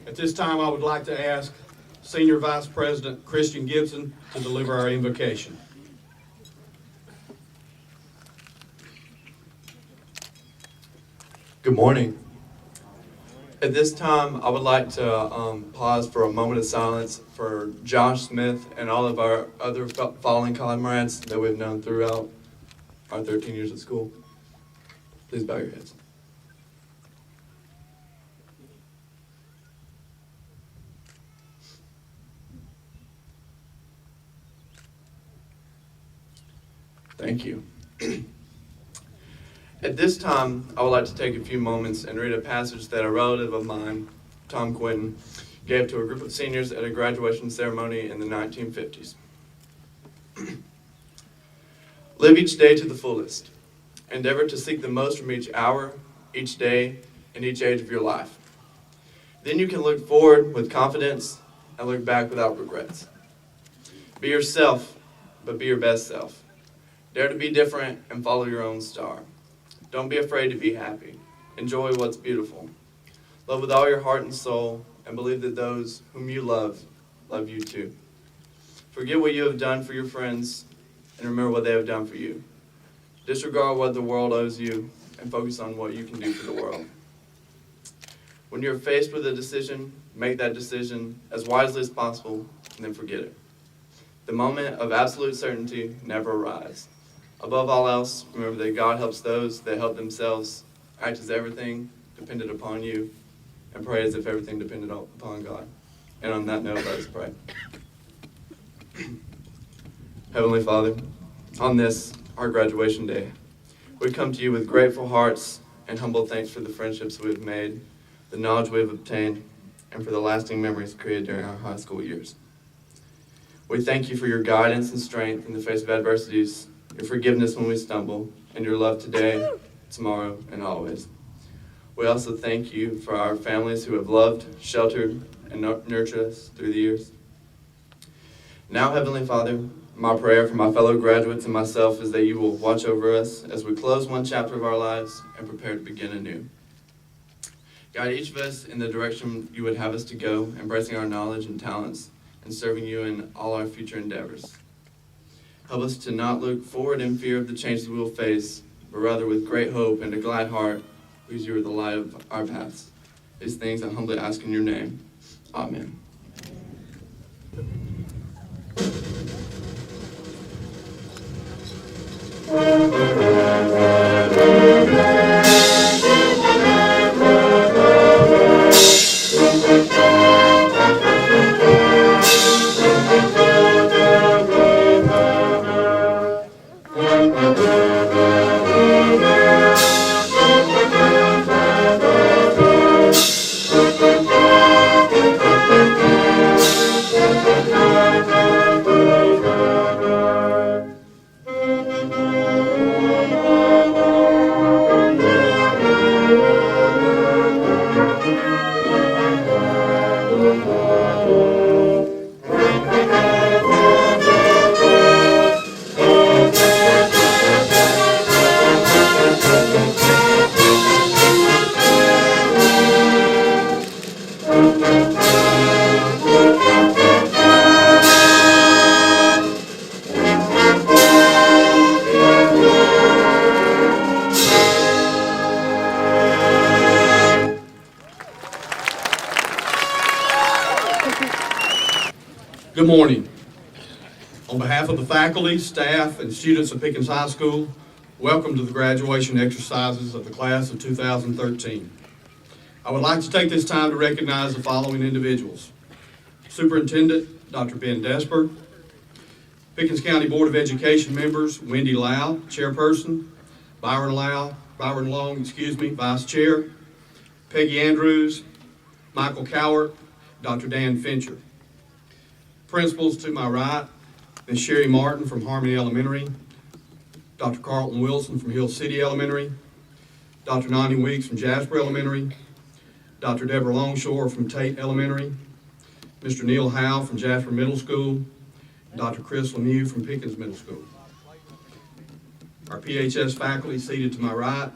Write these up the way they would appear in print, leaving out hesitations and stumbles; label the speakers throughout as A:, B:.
A: At this time, I would like to ask Senior Vice President Christian Gibson to deliver our invocation.
B: Good morning. At this time, I would like to pause for a moment of silence for Josh Smith and all of our other fallen comrades that we've known throughout our 13 years of school. Please bow your heads. Thank you. At this time, I would like to take a few moments and read a passage that a relative of mine, Tom Quinton, gave to a group of seniors at a graduation ceremony in the 1950s. Live each day to the fullest. Endeavor to seek the most from each hour, each day, and each age of your life. Then you can look forward with confidence and look back without regrets. Be yourself, but be your best self. Dare to be different and follow your own star. Don't be afraid to be happy. Enjoy what's beautiful. Love with all your heart and soul, and believe that those whom you love you too. Forget what you have done for your friends, and remember what they have done for you. Disregard what the world owes you, and focus on what you can do for the world. When you're faced with a decision, make that decision as wisely as possible, and then forget it. The moment of absolute certainty never arrives. Above all else, remember that God helps those that help themselves. Act as everything depended upon you, and pray as if everything depended upon God. And on that note, let us pray. Heavenly Father, on this, our graduation day, we come to you with grateful hearts and humble thanks for the friendships we have made, the knowledge we have obtained, and for the lasting memories created during our high school years. We thank you for your guidance and strength in the face of adversities, your forgiveness when we stumble, and your love today, tomorrow, and always. We also thank you for our families who have loved, sheltered, and nurtured us through the years. Now, Heavenly Father, my prayer for my fellow graduates and myself is that you will watch over us as we close one chapter of our lives and prepare to begin anew. Guide each of us in the direction you would have us to go, embracing our knowledge and talents, and serving you in all our future endeavors. Help us to not look forward in fear of the changes we will face, but rather with great hope and a glad heart, because you are the light of our paths. These things I humbly ask in your name. Amen.
A: Good morning. On behalf of the faculty, staff, and students of Pickens High School, welcome to the graduation exercises of the class of 2013. I would like to take this time to recognize the following individuals. Superintendent, Dr. Ben Jasper. Pickens County Board of Education members, Wendy Lau, Chairperson, Byron Long, Vice Chair, Peggy Andrews, Michael Cowart, Dr. Dan Fincher. Principals to my right, Ms. Sherry Martin from Harmony Elementary, Dr. Carlton Wilson from Hill City Elementary, Dr. Nani Weeks from Jasper Elementary, Dr. Deborah Longshore from Tate Elementary, Mr. Neil Howe from Jasper Middle School, Dr. Chris Lemieux from Pickens Middle School. Our PHS faculty seated to my right,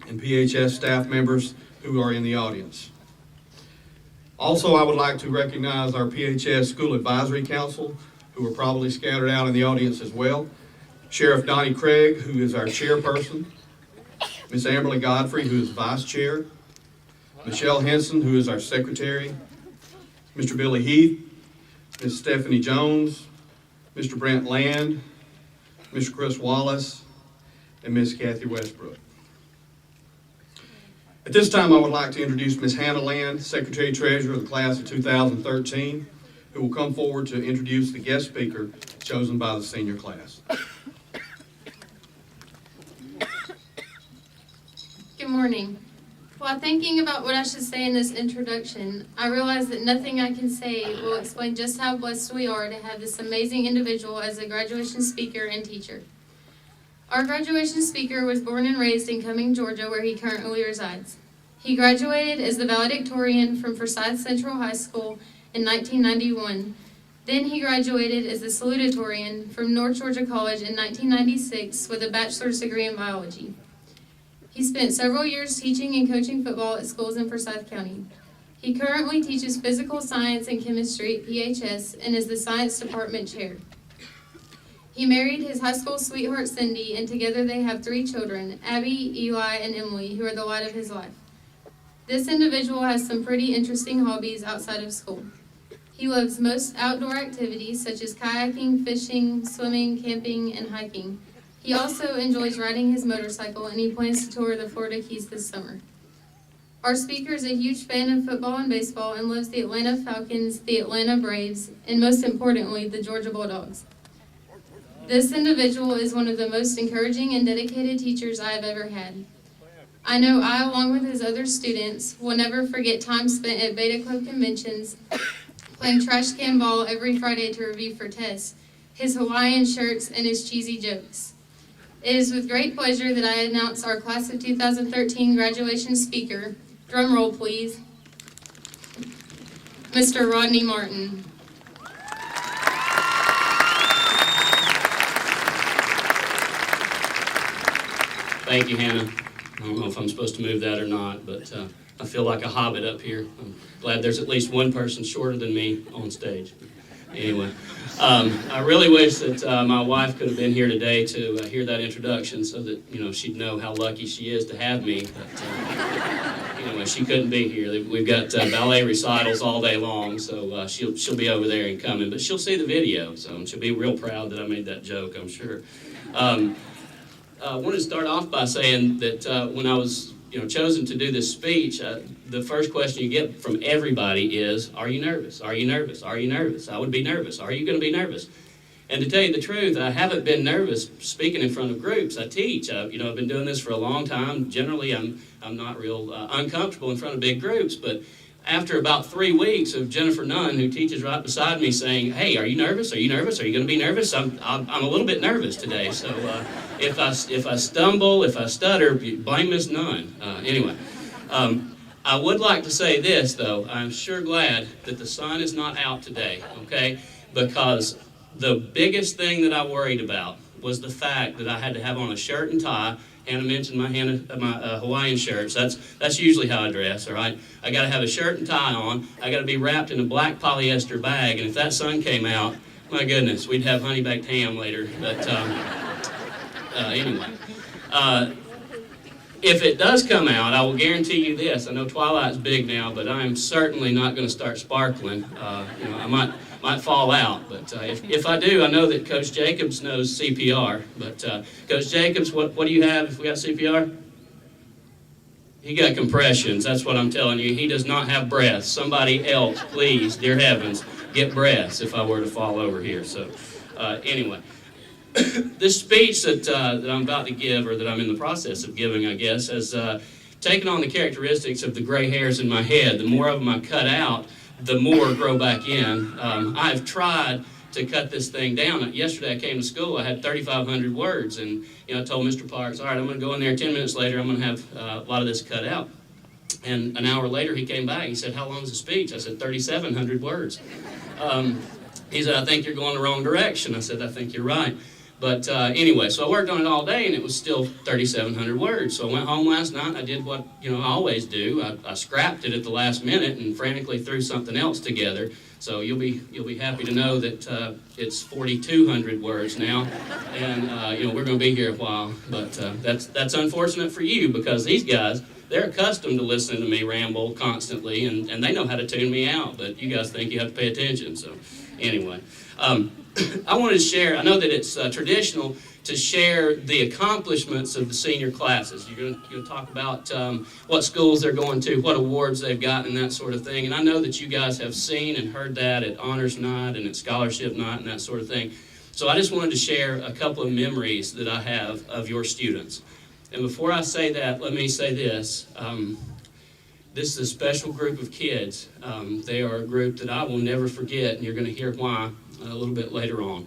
A: and PHS staff members who are in the audience. Also, I would like to recognize our PHS School Advisory Council, who are probably scattered out in the audience as well. Sheriff Donnie Craig, who is our chairperson. Ms. Amberly Godfrey, who is vice chair. Michelle Henson, who is our secretary. Mr. Billy Heath, Ms. Stephanie Jones, Mr. Brent Land, Mr. Chris Wallace, and Ms. Kathy Westbrook. At this time, I would like to introduce Ms. Hannah Land, Secretary-Treasurer of the class of 2013, who will come forward to introduce the guest speaker chosen by the senior class.
C: Good morning. While thinking about what I should say in this introduction, I realize that nothing I can say will explain just how blessed we are to have this amazing individual as a graduation speaker and teacher. Our graduation speaker was born and raised in Cumming, Georgia, where he currently resides. He graduated as the valedictorian from Forsyth Central High School in 1991. Then he graduated as the salutatorian from North Georgia College in 1996 with a bachelor's degree in biology. He spent several years teaching and coaching football at schools in Forsyth County. He currently teaches physical science and chemistry at PHS and is the science department chair. He married his high school sweetheart Cindy, and together they have 3 children, Abby, Eli, and Emily, who are the light of his life. This individual has some pretty interesting hobbies outside of school. He loves most outdoor activities such as kayaking, fishing, swimming, camping, and hiking. He also enjoys riding his motorcycle, and he plans to tour the Florida Keys this summer. Our speaker is a huge fan of football and baseball and loves the Atlanta Falcons, the Atlanta Braves, and most importantly, the Georgia Bulldogs. This individual is one of the most encouraging and dedicated teachers I have ever had. I know I, along with his other students, will never forget time spent at Beta Club conventions, playing trash can ball every Friday to review for tests, his Hawaiian shirts, and his cheesy jokes. It is with great pleasure that I announce our class of 2013 graduation speaker. Drum roll, please. Mr. Rodney Martin.
D: Thank you, Hannah. I don't know if I'm supposed to move that or not, but I feel like a hobbit up here. I'm glad there's at least one person shorter than me on stage. Anyway, I really wish that my wife could have been here today to hear that introduction so that, she'd know how lucky she is to have me. But anyway, she couldn't be here. We've got ballet recitals all day long, so she'll be over there and coming. But she'll see the video, so she'll be real proud that I made that joke, I'm sure. I wanted to start off by saying that when I was chosen to do this speech, the first question you get from everybody is, are you nervous? Are you nervous? Are you nervous? I would be nervous. Are you going to be nervous? And to tell you the truth, I haven't been nervous speaking in front of groups. I teach. I've been doing this for a long time. Generally, I'm not real uncomfortable in front of big groups, but after about 3 weeks of Jennifer Nunn, who teaches right beside me, saying, "Hey, are you nervous? Are you nervous? Are you going to be nervous?" I'm a little bit nervous today. So if I stumble, if I stutter, blame Miss Nunn. Anyway, I would like to say this though. I'm sure glad that the sun is not out today. Okay, because the biggest thing that I worried about was the fact that I had to have on a shirt and tie. Hannah mentioned my Hawaiian shirts. That's usually how I dress, all right? I got to have a shirt and tie on. I got to be wrapped in a black polyester bag, and if that sun came out, my goodness, we'd have honey baked ham later. But anyway, if it does come out, I will guarantee you this. I know Twilight's big now, but I'm certainly not going to start sparkling. I might fall out, but if I do, I know that Coach Jacobs knows CPR. But Coach Jacobs, what do you have if we got CPR? He got compressions, that's what I'm telling you. He does not have breaths. Somebody else, please, dear heavens, get breaths if I were to fall over here. So anyway, this speech that I'm about to give, or that I'm in the process of giving, I guess, has taken on the characteristics of the gray hairs in my head. The more of them I cut out, the more grow back in. I've tried to cut this thing down. Yesterday I came to school, I had 3,500 words, and I told Mr. Parks, all right, I'm going to go in there 10 minutes later, I'm going to have a lot of this cut out. And an hour later he came back, he said, how long is the speech? I said, 3,700 words. He said, I think you're going the wrong direction. I said, I think you're right. But anyway, so I worked on it all day, and it was still 3,700 words. So I went home last night, and I did what I always do. I scrapped it at the last minute and frantically threw something else together. So you'll be happy to know that it's 4,200 words now, and we're going to be here a while. But that's unfortunate for you, because these guys, they're accustomed to listening to me ramble constantly, and they know how to tune me out. But you guys think you have to pay attention. So anyway. I wanted to share, I know that it's traditional to share the accomplishments of the senior classes. You're going to talk about what schools they're going to, what awards they've gotten, and that sort of thing. And I know that you guys have seen and heard that at Honors Night and at Scholarship Night and that sort of thing. So I just wanted to share a couple of memories that I have of your students. And before I say that, let me say this. This is a special group of kids. They are a group that I will never forget, and you're going to hear why a little bit later on.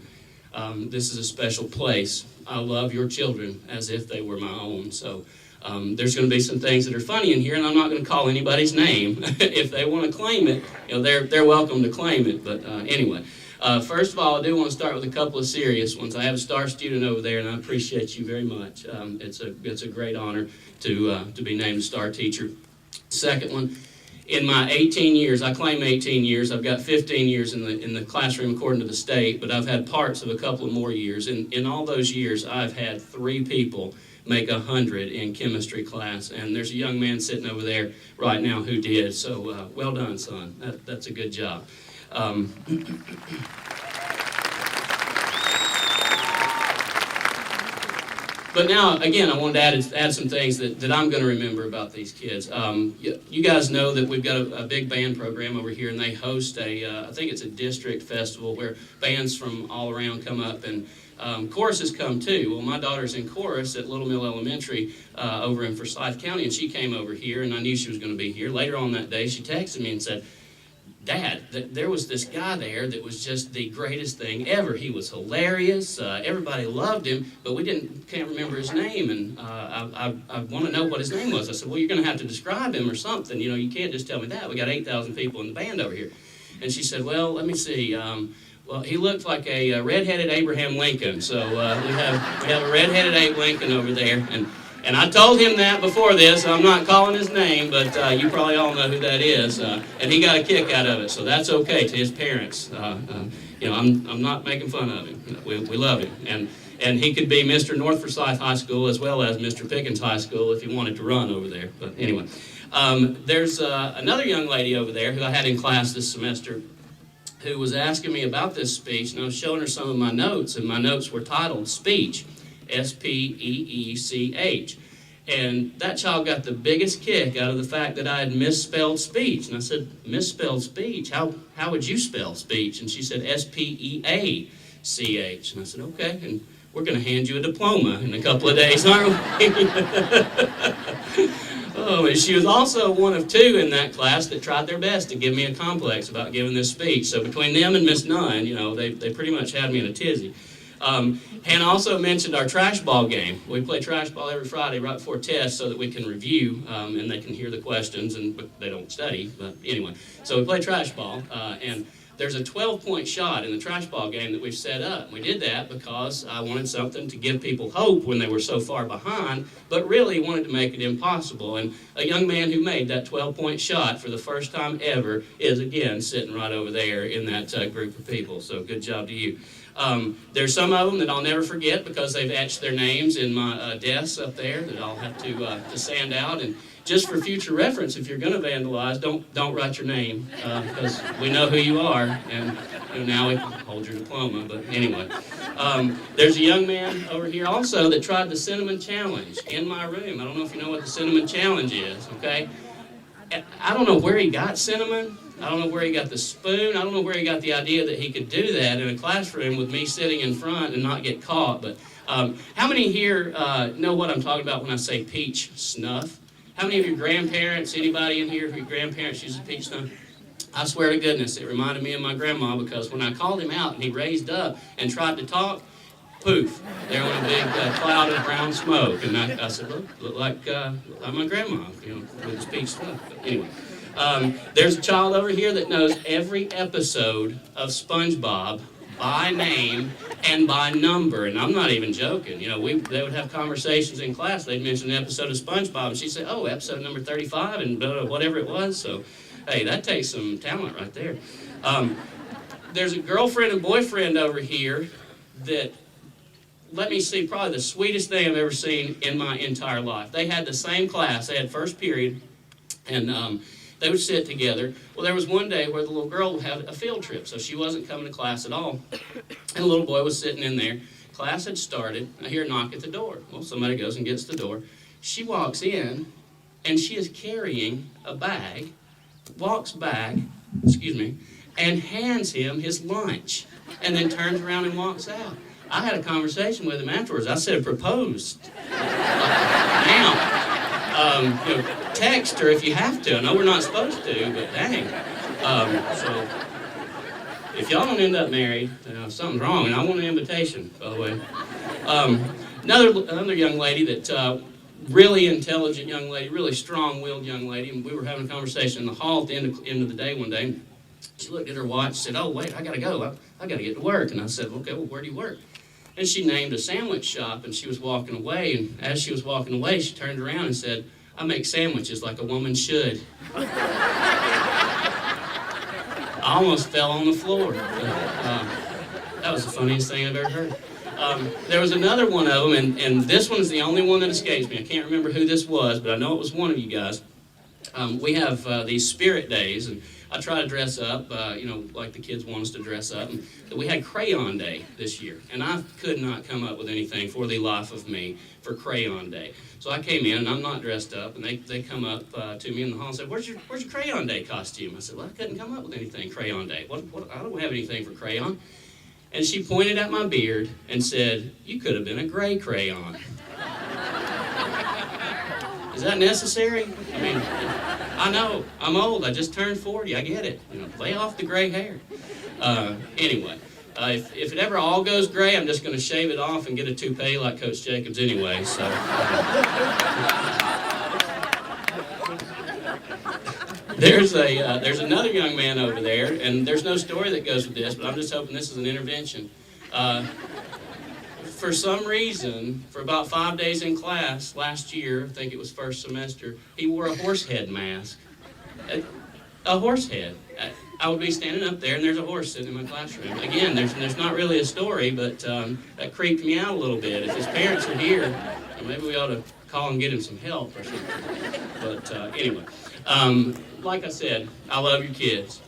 D: This is a special place. I love your children as if they were my own. So there's going to be some things that are funny in here, and I'm not going to call anybody's name. If they want to claim it, they're welcome to claim it. But anyway, first of all, I do want to start with a couple of serious ones. I have a star student over there, and I appreciate you very much. It's a great honor to be named a star teacher. Second one. In my 18 years, I claim 18 years, I've got 15 years in the classroom according to the state, but I've had parts of a couple of more years. In all those years, I've had 3 people make 100 in chemistry class, and there's a young man sitting over there right now who did, so well done, son. That's a good job. But now, again, I wanted to add some things that I'm going to remember about these kids. You guys know that we've got a big band program over here, and they host I think it's a district festival where bands from all around come up, and choruses come too. Well, my daughter's in chorus at Little Mill Elementary over in Forsyth County, and she came over here, and I knew she was going to be here. Later on that day, she texted me and said, Dad, there was this guy there that was just the greatest thing ever. He was hilarious. Everybody loved him, but we can't remember his name, and I want to know what his name was. I said, well, you're going to have to describe him or something. You can't just tell me that. We got 8,000 people in the band over here. And she said, well, let me see. Well, he looked like a red-headed Abraham Lincoln. So we have a red-headed Abe Lincoln over there, and I told him that before this. I'm not calling his name, but you probably all know who that is. And he got a kick out of it, so that's okay to his parents. I'm not making fun of him. We love him. And he could be Mr. North Forsyth High School as well as Mr. Pickens High School if he wanted to run over there. But anyway, there's another young lady over there who I had in class this semester who was asking me about this speech, and I was showing her some of my notes, and my notes were titled Speech. S-P-E-E-C-H. And that child got the biggest kick out of the fact that I had misspelled speech. And I said, misspelled speech? How would you spell speech? And she said, S-P-E-A-C-H. And I said, okay, and we're going to hand you a diploma in a couple of days, aren't we? Oh, and she was also one of 2 in that class that tried their best to give me a complex about giving this speech. So between them and Miss Nunn, they pretty much had me in a tizzy. Hannah also mentioned our trash ball game. We play trash ball every Friday right before tests so that we can review and they can hear the questions, but they don't study. But anyway, so we play trash ball, and there's a 12-point shot in the trash ball game that we've set up. We did that because I wanted something to give people hope when they were so far behind, but really wanted to make it impossible. And a young man who made that 12-point shot for the first time ever is, again, sitting right over there in that group of people. So good job to you. There's some of them that I'll never forget because they've etched their names in my desks up there that I'll have to sand out. And just for future reference, if you're going to vandalize, don't write your name because we know who you are, and now we can hold your diploma. But anyway, there's a young man over here also that tried the cinnamon challenge in my room. I don't know if you know what the cinnamon challenge is. Okay, I don't know where he got cinnamon. I don't know where he got the spoon. I don't know where he got the idea that he could do that in a classroom with me sitting in front and not get caught. But how many here know what I'm talking about when I say peach snuff? How many of your grandparents, anybody in here whose grandparents uses peach snuff? I swear to goodness, it reminded me of my grandma because when I called him out and he raised up and tried to talk, poof, there went a big cloud of brown smoke. And I said, look like my grandma, with his peach snuff. But anyway. There's a child over here that knows every episode of SpongeBob by name and by number, and I'm not even joking. You know, they would have conversations in class. They'd mention an episode of SpongeBob, and she'd say, "Oh, episode number 35," and whatever it was. So, hey, that takes some talent right there. There's a girlfriend and boyfriend over here that, let me see, probably the sweetest thing I've ever seen in my entire life. They had the same class. They had first period, and they would sit together. Well, there was one day where the little girl had a field trip, so she wasn't coming to class at all. And the little boy was sitting in there. Class had started. I hear a knock at the door. Well, somebody goes and gets the door. She walks in, and she is carrying a bag, walks back, and hands him his lunch, and then turns around and walks out. I had a conversation with him afterwards. I said, "Proposed now. Text her if you have to. I know we're not supposed to, but dang." So if y'all don't end up married, something's wrong, and I want an invitation, by the way. Another young lady that, really intelligent young lady, really strong-willed young lady, and we were having a conversation in the hall at the end of the day one day. She looked at her watch and said, "Oh, wait, I got to go. I got to get to work." And I said, "Okay, well, where do you work?" And she named a sandwich shop, and she was walking away. And as she was walking away, she turned around and said, "I make sandwiches like a woman should." I almost fell on the floor. That was the funniest thing I've ever heard. There was another one of them, and this one is the only one that escapes me. I can't remember who this was, but I know it was one of you guys. We have these spirit days, and I try to dress up, like the kids want us to dress up. And we had Crayon Day this year, and I could not come up with anything for the life of me for Crayon Day. So I came in, and I'm not dressed up, and they come up to me in the hall and said, where's your Crayon Day costume?" I said, "Well, I couldn't come up with anything Crayon Day. What? I don't have anything for crayon." And she pointed at my beard and said, "You could have been a gray crayon." Is that necessary? I mean, I know, I'm old, I just turned 40, I get it. Lay off the gray hair. Anyway, if it ever all goes gray, I'm just going to shave it off and get a toupee like Coach Jacobs anyway, so. There's another young man over there, and there's no story that goes with this, but I'm just hoping this is an intervention. For some reason, for about 5 days in class last year, I think it was first semester, he wore a horse head mask. A horse head. I would be standing up there, and there's a horse sitting in my classroom. Again, there's not really a story, but that creeped me out a little bit. If his parents are here, maybe we ought to call and get him some help or something. But anyway, like I said, I love your kids.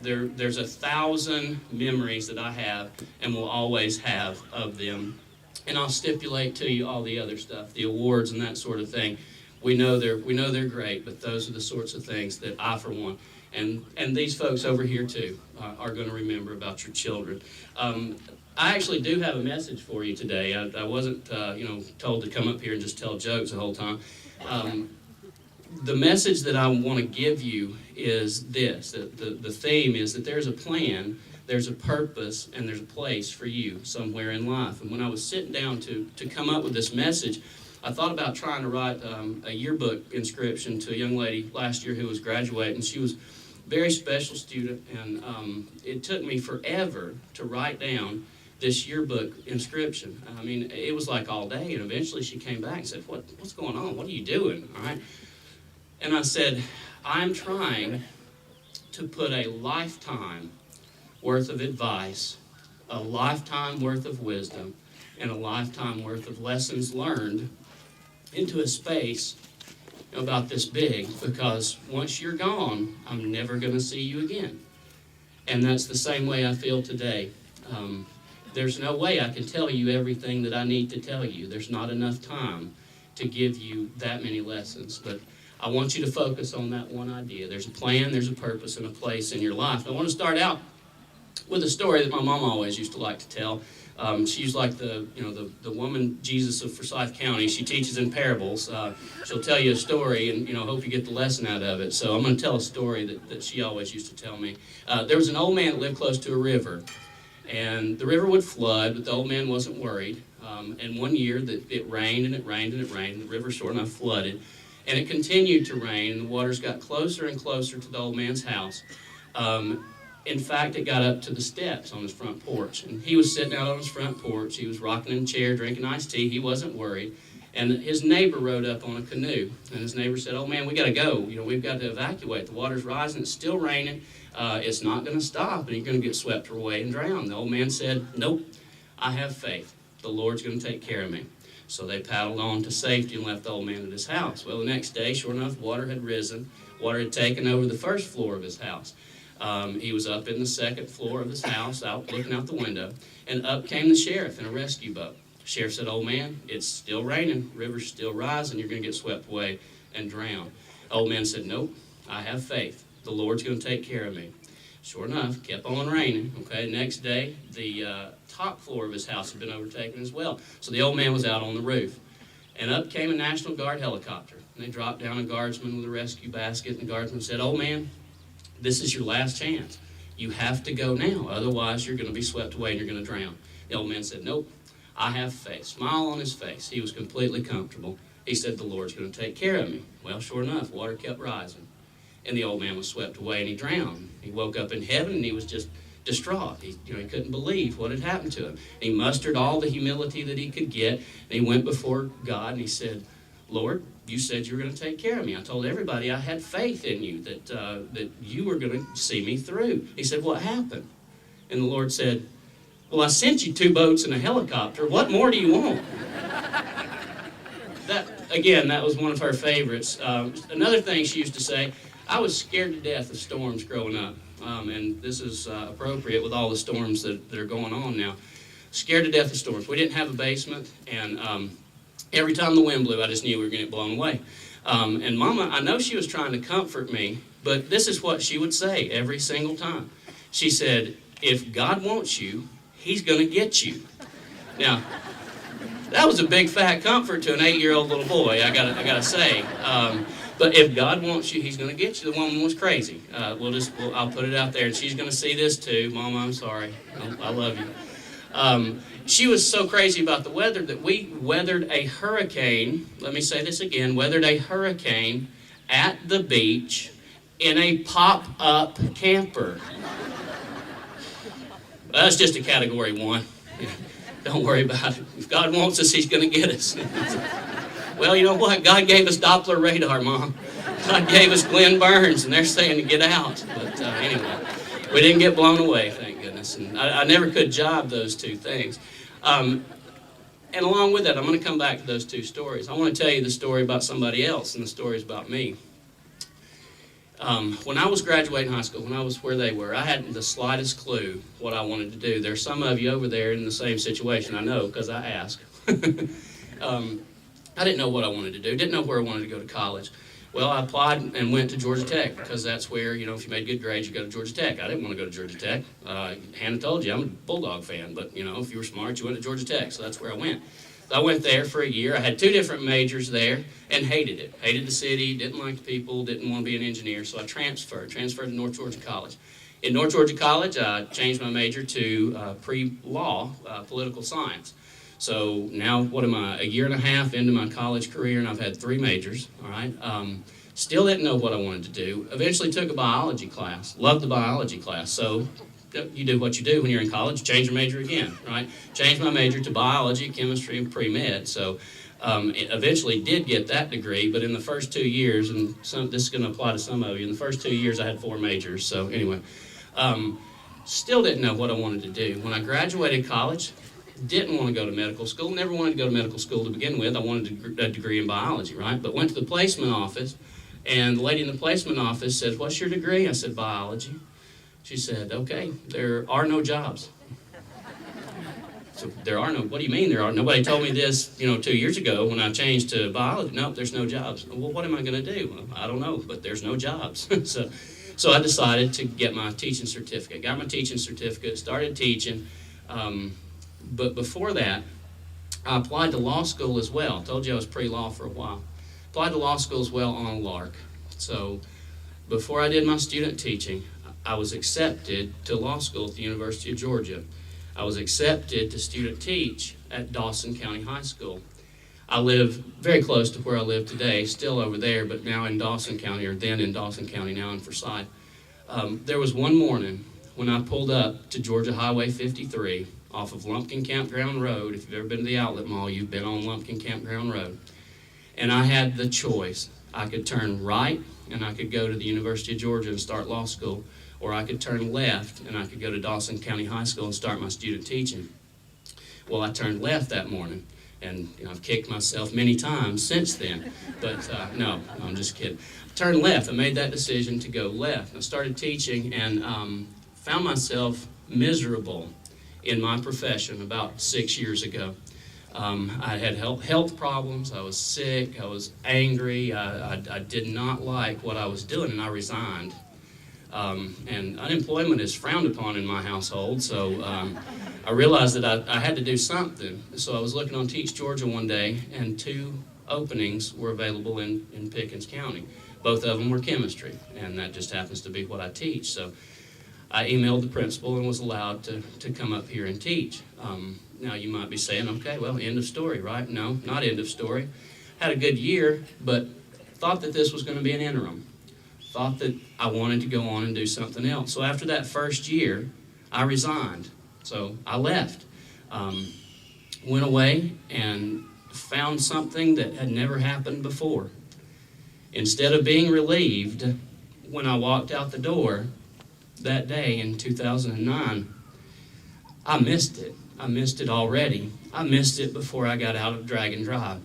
D: There's 1,000 memories that I have and will always have of them. And I'll stipulate to you all the other stuff, the awards and that sort of thing. We know they're great, but those are the sorts of things that I, for one, and these folks over here too, are going to remember about your children. I actually do have a message for you today. I wasn't, told to come up here and just tell jokes the whole time. The message that I want to give you is this. The theme is that there's a plan, there's a purpose, and there's a place for you somewhere in life. And when I was sitting down to come up with this message, I thought about trying to write a yearbook inscription to a young lady last year who was graduating. She was a very special student, and it took me forever to write down this yearbook inscription. I mean, it was like all day, and eventually she came back and said, what's going on? What are you doing? All right. And I said, I'm trying to put a lifetime worth of advice, a lifetime worth of wisdom, and a lifetime worth of lessons learned into a space about this big, because once you're gone, I'm never going to see you again. And that's the same way I feel today. There's no way I can tell you everything that I need to tell you. There's not enough time to give you that many lessons. But I want you to focus on that one idea. There's a plan, there's a purpose, and a place in your life. I want to start out with a story that my mom always used to like to tell. She's like the woman Jesus of Forsyth County. She teaches in parables. She'll tell you a story and, hope you get the lesson out of it. So I'm going to tell a story that she always used to tell me. There was an old man that lived close to a river. And the river would flood, but the old man wasn't worried. And one year it rained and it rained and it rained, and the river sure enough flooded. And it continued to rain, and the waters got closer and closer to the old man's house. In fact, it got up to the steps on his front porch. And he was sitting out on his front porch. He was rocking in a chair, drinking iced tea. He wasn't worried. And his neighbor rode up on a canoe. And his neighbor said, "Oh, man, we got to go. We've got to evacuate. The water's rising. It's still raining. It's not going to stop, and you're going to get swept away and drown." The old man said, "Nope, I have faith. The Lord's going to take care of me." So they paddled on to safety and left the old man at his house. Well, the next day, sure enough, water had risen. Water had taken over the first floor of his house. He was up in the second floor of his house, looking out the window, and up came the sheriff in a rescue boat. The sheriff said, "Old man, it's still raining. River's still rising. You're going to get swept away and drown." Old man said, "Nope, I have faith. The Lord's going to take care of me." Sure enough, kept on raining. Okay, next day, the top floor of his house had been overtaken as well. So the old man was out on the roof. And up came a National Guard helicopter. And they dropped down a guardsman with a rescue basket. And the guardsman said, "Old man, this is your last chance. You have to go now. Otherwise, you're going to be swept away and you're going to drown." The old man said, "Nope, I have faith." Smile on his face. He was completely comfortable. He said, "The Lord's going to take care of me." Well, sure enough, water kept rising. And the old man was swept away and he drowned. He woke up in heaven and he was just distraught. He couldn't believe what had happened to him. And he mustered all the humility that he could get, and he went before God and he said, "Lord, you said you were going to take care of me. I told everybody I had faith in you, that you were going to see me through." He said, "What happened?" And the Lord said, "Well, I sent you 2 boats and a helicopter. What more do you want?" That was one of her favorites. Another thing she used to say, "I was scared to death of storms growing up." And this is appropriate with all the storms that are going on now. Scared to death of storms. We didn't have a basement, and every time the wind blew, I just knew we were going to get blown away. And Mama, I know she was trying to comfort me, but this is what she would say every single time. She said, "If God wants you, He's going to get you." Now, that was a big fat comfort to an 8-year-old little boy, I gotta say. But if God wants you, He's going to get you. The woman was crazy. I'll put it out there, and she's going to see this too. Mama, I'm sorry. I love you. She was so crazy about the weather that we weathered a hurricane. Let me say this again. Weathered a hurricane at the beach in a pop-up camper. That's just a category 1. Don't worry about it. If God wants us, He's going to get us. Well, you know what? God gave us Doppler radar, Mom. God gave us Glenn Burns, and they're saying to get out. But anyway, we didn't get blown away, thank goodness. And I never could jibe those 2 things. And along with that, I'm going to come back to those 2 stories. I want to tell you the story about somebody else, and the story is about me. When I was graduating high school, when I was where they were, I hadn't the slightest clue what I wanted to do. There's some of you over there in the same situation, I know, because I asked. I didn't know what I wanted to do, didn't know where I wanted to go to college. Well, I applied and went to Georgia Tech, because that's where, if you made good grades, you go to Georgia Tech. I didn't want to go to Georgia Tech. Hannah told you, I'm a Bulldog fan, but, if you were smart, you went to Georgia Tech, so that's where I went. So I went there for a year. I had 2 different majors there and hated it. Hated the city, didn't like the people, didn't want to be an engineer, so I transferred to North Georgia College. In North Georgia College, I changed my major to pre-law, political science. So now, what am I, a year and a half into my college career, and I've had 3 majors, all right? Still didn't know what I wanted to do. Eventually took a biology class. Loved the biology class. So you do what you do when you're in college, change your major again, right? Changed my major to biology, chemistry, and pre-med. So eventually did get that degree, but in the first 2 years, and this is going to apply to some of you, in the first 2 years I had 4 majors. So anyway, still didn't know what I wanted to do. When I graduated college, didn't want to go to medical school, never wanted to go to medical school to begin with. I wanted a degree in biology, right? But went to the placement office, and the lady in the placement office said, "What's your degree?" I said, "Biology." She said, "Okay, there are no jobs." So there are no, what do you mean there are? Nobody told me this, 2 years ago when I changed to biology. No, there's no jobs. Well, what am I going to do? Well, I don't know, but there's no jobs. So I decided to get my teaching certificate. Got my teaching certificate, started teaching. But before that, I applied to law school as well. I told you I was pre-law for a while. Applied to law school as well on a lark. So before I did my student teaching, I was accepted to law school at the University of Georgia. I was accepted to student teach at Dawson County High School. I live very close to where I live today, still over there, but now in Dawson County, or then in Dawson County, now in Forsyth. There was one morning when I pulled up to Georgia Highway 53 off of Lumpkin Campground Road. If you've ever been to the outlet mall, you've been on Lumpkin Campground Road. And I had the choice. I could turn right and I could go to the University of Georgia and start law school, or I could turn left and I could go to Dawson County High School and start my student teaching. Well, I turned left that morning, and I've kicked myself many times since then. But no, I'm just kidding. I turned left. I made that decision to go left. I started teaching and found myself miserable in my profession about 6 years ago. I had health problems. I was sick. I was angry. I did not like what I was doing, and I resigned. And unemployment is frowned upon in my household, so I realized that I had to do something. So I was looking on Teach Georgia one day, and 2 openings were available in Pickens County. Both of them were chemistry, and that just happens to be what I teach. So I emailed the principal and was allowed to come up here and teach. Now you might be saying, okay, well, end of story, right? No, not end of story. Had a good year, but thought that this was going to be an interim. Thought that I wanted to go on and do something else. So after that first year, I resigned. So I left. Went away and found something that had never happened before. Instead of being relieved when I walked out the door that day in 2009, I missed it. I missed it already. I missed it before I got out of Dragon Drive.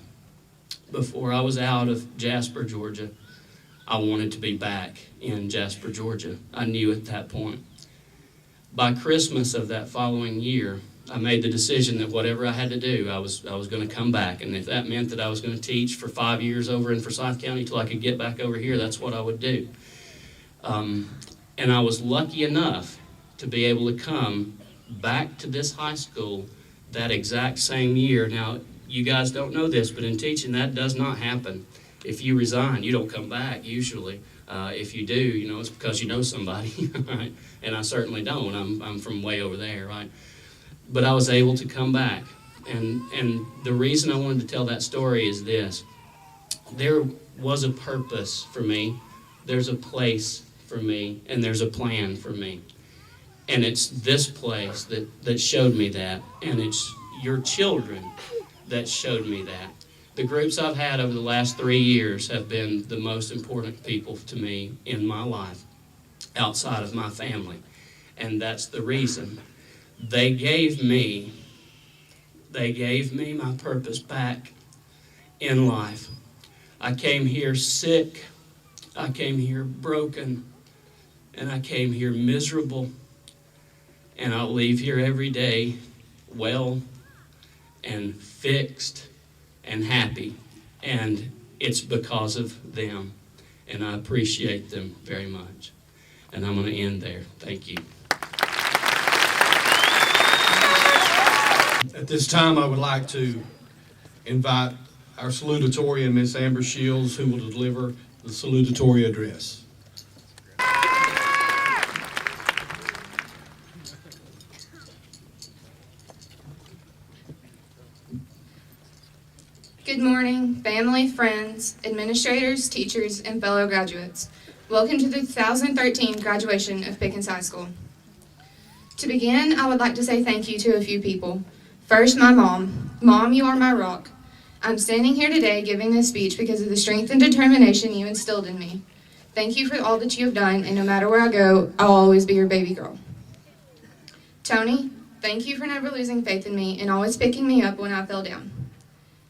D: Before I was out of Jasper, Georgia, I wanted to be back in Jasper, Georgia. I knew at that point. By Christmas of that following year, I made the decision that whatever I had to do, I was going to come back. And if that meant that I was going to teach for 5 years over in Forsyth County till I could get back over here, that's what I would do. And I was lucky enough to be able to come back to this high school that exact same year. Now, you guys don't know this, but in teaching, that does not happen. If you resign, you don't come back usually. If you do, it's because you know somebody, right? And I certainly don't. I'm from way over there, right? But I was able to come back. And the reason I wanted to tell that story is this. There was a purpose for me. There's a place for me, and there's a plan for me. And it's this place that showed me that, and it's your children that showed me that. The groups I've had over the last 3 years have been the most important people to me in my life, outside of my family. And that's the reason. They gave me my purpose back in life. I came here sick, I came here broken, and I came here miserable. And I'll leave here every day well and fixed and happy. And it's because of them. And I appreciate them very much. And I'm going to end there. Thank you.
A: At this time, I would like to invite our salutatorian, Miss Amber Shields, who will deliver the salutatory address.
E: Good morning, family, friends, administrators, teachers, and fellow graduates. Welcome to the 2013 graduation of Pickens High School. To begin, I would like to say thank you to a few people. First, my mom. Mom, you are my rock. I'm standing here today giving this speech because of the strength and determination you instilled in me. Thank you for all that you have done, and no matter where I go, I'll always be your baby girl. Tony, thank you for never losing faith in me and always picking me up when I fell down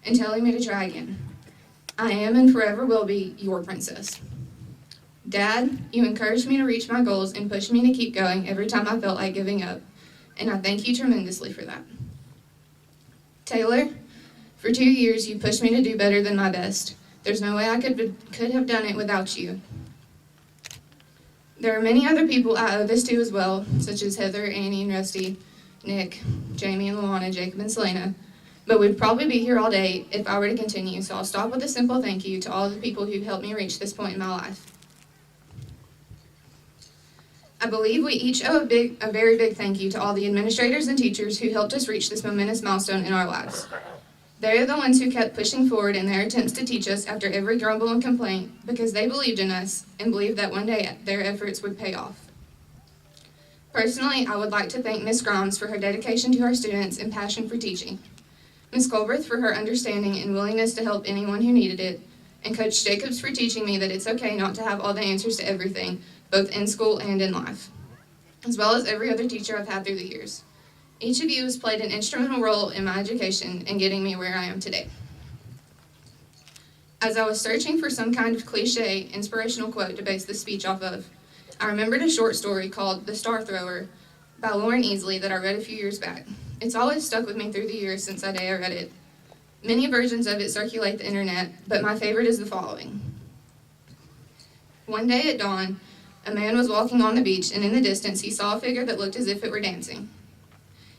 E: and telling me to try again. I am and forever will be your princess. Dad, you encouraged me to reach my goals and pushed me to keep going every time I felt like giving up, and I thank you tremendously for that. Taylor, for 2 years you pushed me to do better than my best. There's no way I could have done it without you. There are many other people I owe this to as well, such as Heather, Annie, and Rusty, Nick, Jamie and Luana, Jacob and Selena, but we'd probably be here all day if I were to continue, so I'll stop with a simple thank you to all the people who helped me reach this point in my life. I believe we each owe a very big thank you to all the administrators and teachers who helped us reach this momentous milestone in our lives. They are the ones who kept pushing forward in their attempts to teach us after every grumble and complaint because they believed in us and believed that one day their efforts would pay off. Personally, I would like to thank Ms. Grimes for her dedication to our students and passion for teaching, Ms. Colberth for her understanding and willingness to help anyone who needed it, and Coach Jacobs for teaching me that it's okay not to have all the answers to everything, both in school and in life, as well as every other teacher I've had through the years. Each of you has played an instrumental role in my education and getting me where I am today. As I was searching for some kind of cliche, inspirational quote to base this speech off of, I remembered a short story called The Star Thrower by Lauren Easley that I read a few years back. It's always stuck with me through the years since that day I read it. Many versions of it circulate the internet, but my favorite is the following. One day at dawn, a man was walking on the beach, and in the distance he saw a figure that looked as if it were dancing.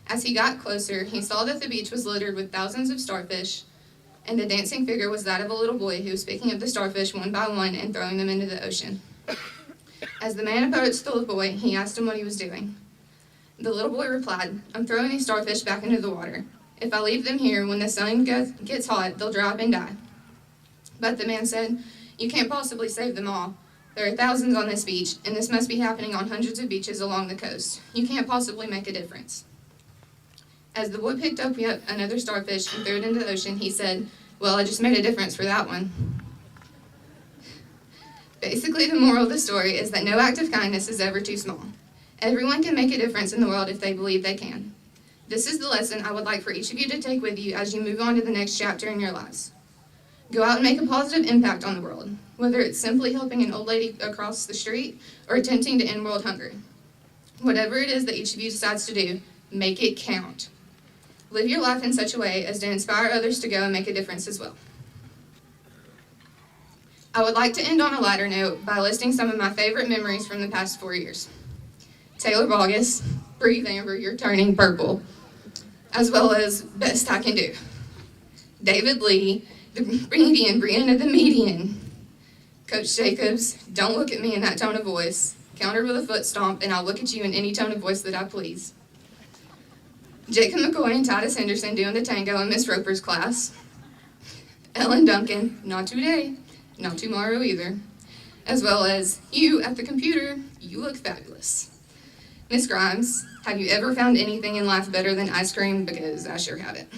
E: As he got closer, he saw that the beach was littered with thousands of starfish, and the dancing figure was that of a little boy who was picking up the starfish one by one and throwing them into the ocean. As the man approached the little boy, he asked him what he was doing. The little boy replied, "I'm throwing these starfish back into the water. If I leave them here, when the sun gets hot, they'll dry up and die." But the man said, "You can't possibly save them all. There are thousands on this beach, and this must be happening on hundreds of beaches along the coast. You can't possibly make a difference." As the boy picked up yet another starfish and threw it into the ocean, he said, "Well, I just made a difference for that one." Basically, the moral of the story is that no act of kindness is ever too small. Everyone can make a difference in the world if they believe they can. This is the lesson I would like for each of you to take with you as you move on to the next chapter in your lives. Go out and make a positive impact on the world, whether it's simply helping an old lady across the street or attempting to end world hunger. Whatever it is that each of you decides to do, make it count. Live your life in such a way as to inspire others to go and make a difference as well. I would like to end on a lighter note by listing some of my favorite memories from the past 4 years. Taylor Bogus, breathe Amber, you're turning purple, as well as Best I Can Do. David Lee, the median, Brianna the median. Coach Jacobs, don't look at me in that tone of voice. Countered with a foot stomp, and I'll look at you in any tone of voice that I please. Jacob McCoy and Titus Henderson doing the tango in Miss Roper's class. Ellen Duncan, not today, not tomorrow either. As well as you at the computer, you look fabulous. Miss Grimes, have you ever found anything in life better than ice cream? Because I sure have it.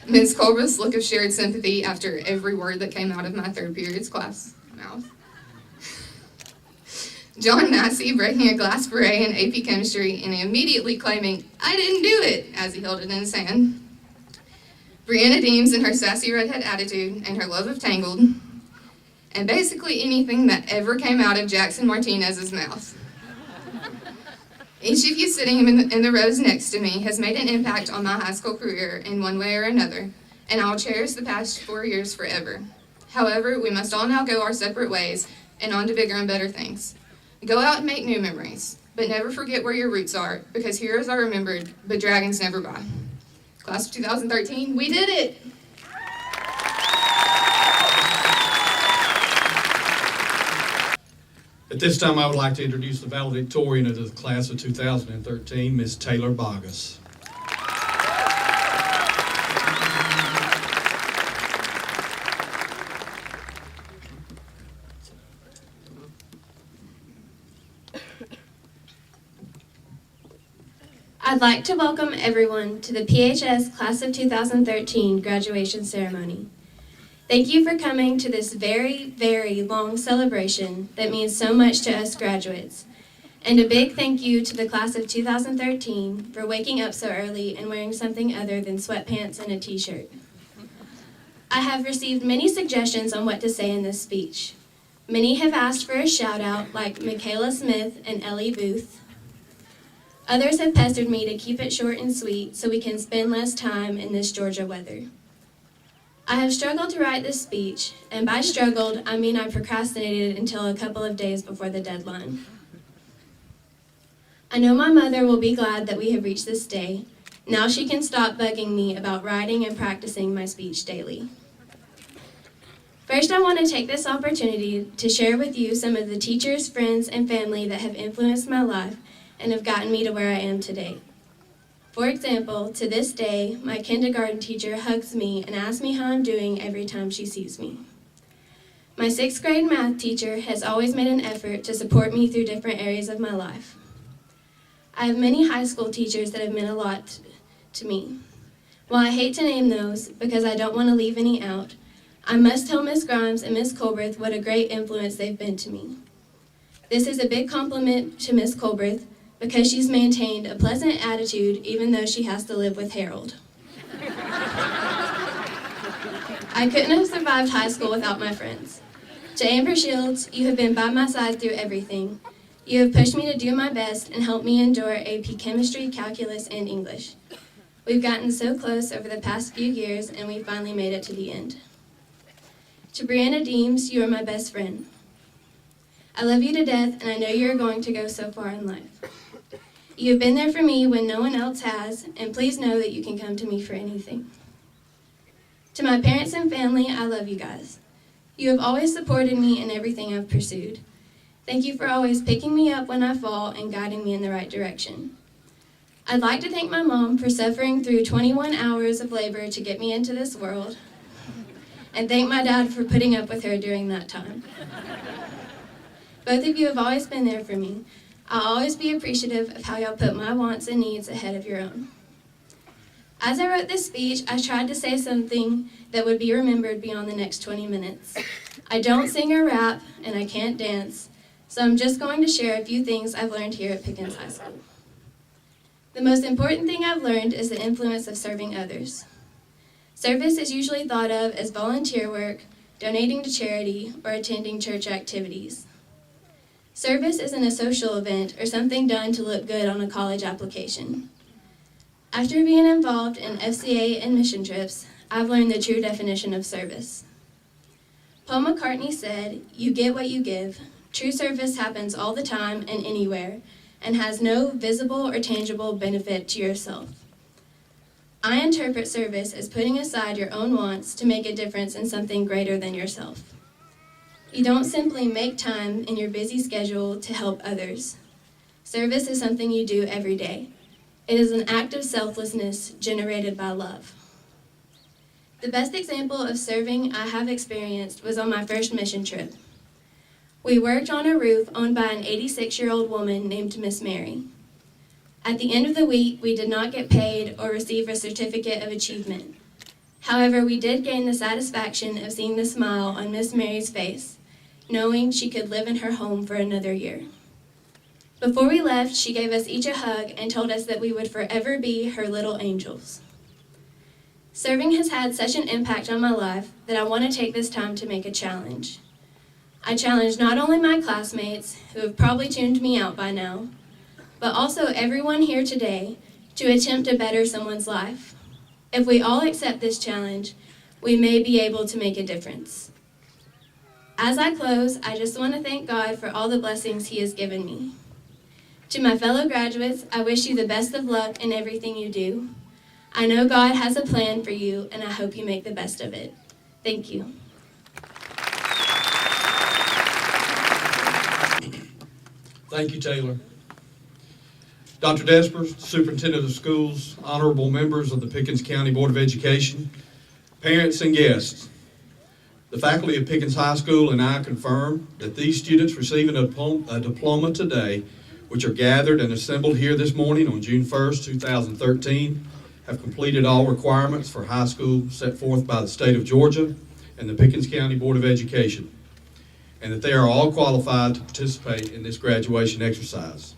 E: Ms. Colberth's look of shared sympathy after every word that came out of my third period's class mouth. John Massey breaking a glass beret in AP Chemistry and immediately claiming, "I didn't do it," as he held it in his hand. Brianna Deems and her sassy redhead attitude and her love of Tangled. And basically anything that ever came out of Jackson Martinez's mouth. Each of you sitting in the rows next to me has made an impact on my high school career in one way or another, and I will cherish the past 4 years forever. However, we must all now go our separate ways and on to bigger and better things. Go out and make new memories, but never forget where your roots are, because heroes are remembered, but dragons never die. Class of 2013, we did it!
A: At this time, I would like to introduce the valedictorian of the class of 2013, Ms. Taylor Bogus.
F: I'd like to welcome everyone to the PHS Class of 2013 graduation ceremony. Thank you for coming to this very, very long celebration that means so much to us graduates. And a big thank you to the Class of 2013 for waking up so early and wearing something other than sweatpants and a t-shirt. I have received many suggestions on what to say in this speech. Many have asked for a shout out like Michaela Smith and Ellie Booth. Others have pestered me to keep it short and sweet so we can spend less time in this Georgia weather. I have struggled to write this speech, and by struggled, I mean I procrastinated until a couple of days before the deadline. I know my mother will be glad that we have reached this day. Now she can stop bugging me about writing and practicing my speech daily. First, I want to take this opportunity to share with you some of the teachers, friends, and family that have influenced my life and have gotten me to where I am today. For example, to this day, my kindergarten teacher hugs me and asks me how I'm doing every time she sees me. My 6th grade math teacher has always made an effort to support me through different areas of my life. I have many high school teachers that have meant a lot to me. While I hate to name those because I don't want to leave any out, I must tell Miss Grimes and Miss Colbreth what a great influence they've been to me. This is a big compliment to Miss Colbreth because she's maintained a pleasant attitude even though she has to live with Harold. I couldn't have survived high school without my friends. To Amber Shields, you have been by my side through everything. You have pushed me to do my best and helped me endure AP Chemistry, Calculus, and English. We've gotten so close over the past few years, and we finally made it to the end. To Brianna Deems, you are my best friend. I love you to death, and I know you are going to go so far in life. You have been there for me when no one else has, and please know that you can come to me for anything. To my parents and family, I love you guys. You have always supported me in everything I've pursued. Thank you for always picking me up when I fall and guiding me in the right direction. I'd like to thank my mom for suffering through 21 hours of labor to get me into this world, and thank my dad for putting up with her during that time. Both of you have always been there for me. I'll always be appreciative of how y'all put my wants and needs ahead of your own. As I wrote this speech, I tried to say something that would be remembered beyond the next 20 minutes. I don't sing or rap, and I can't dance, so I'm just going to share a few things I've learned here at Pickens High School. The most important thing I've learned is the influence of serving others. Service is usually thought of as volunteer work, donating to charity, or attending church activities. Service isn't a social event or something done to look good on a college application. After being involved in FCA and mission trips, I've learned the true definition of service. Paul McCartney said, "You get what you give." True service happens all the time and anywhere, and has no visible or tangible benefit to yourself. I interpret service as putting aside your own wants to make a difference in something greater than yourself. You don't simply make time in your busy schedule to help others. Service is something you do every day. It is an act of selflessness generated by love. The best example of serving I have experienced was on my first mission trip. We worked on a roof owned by an 86-year-old woman named Miss Mary. At the end of the week, we did not get paid or receive a certificate of achievement. However, we did gain the satisfaction of seeing the smile on Miss Mary's face, knowing she could live in her home for another year. Before we left, she gave us each a hug and told us that we would forever be her little angels. Serving has had such an impact on my life that I want to take this time to make a challenge. I challenge not only my classmates, who have probably tuned me out by now, but also everyone here today to attempt to better someone's life. If we all accept this challenge, we may be able to make a difference. As I close, I just want to thank God for all the blessings He has given me. To my fellow graduates, I wish you the best of luck in everything you do. I know God has a plan for you, and I hope you make the best of it. Thank you.
A: Thank you, Taylor. Dr. Jasper, Superintendent of Schools, honorable members of the Pickens County Board of Education, parents and guests, the faculty of Pickens High School and I confirm that these students receiving a diploma today, which are gathered and assembled here this morning on June 1st, 2013, have completed all requirements for high school set forth by the state of Georgia and the Pickens County Board of Education, and that they are all qualified to participate in this graduation exercise.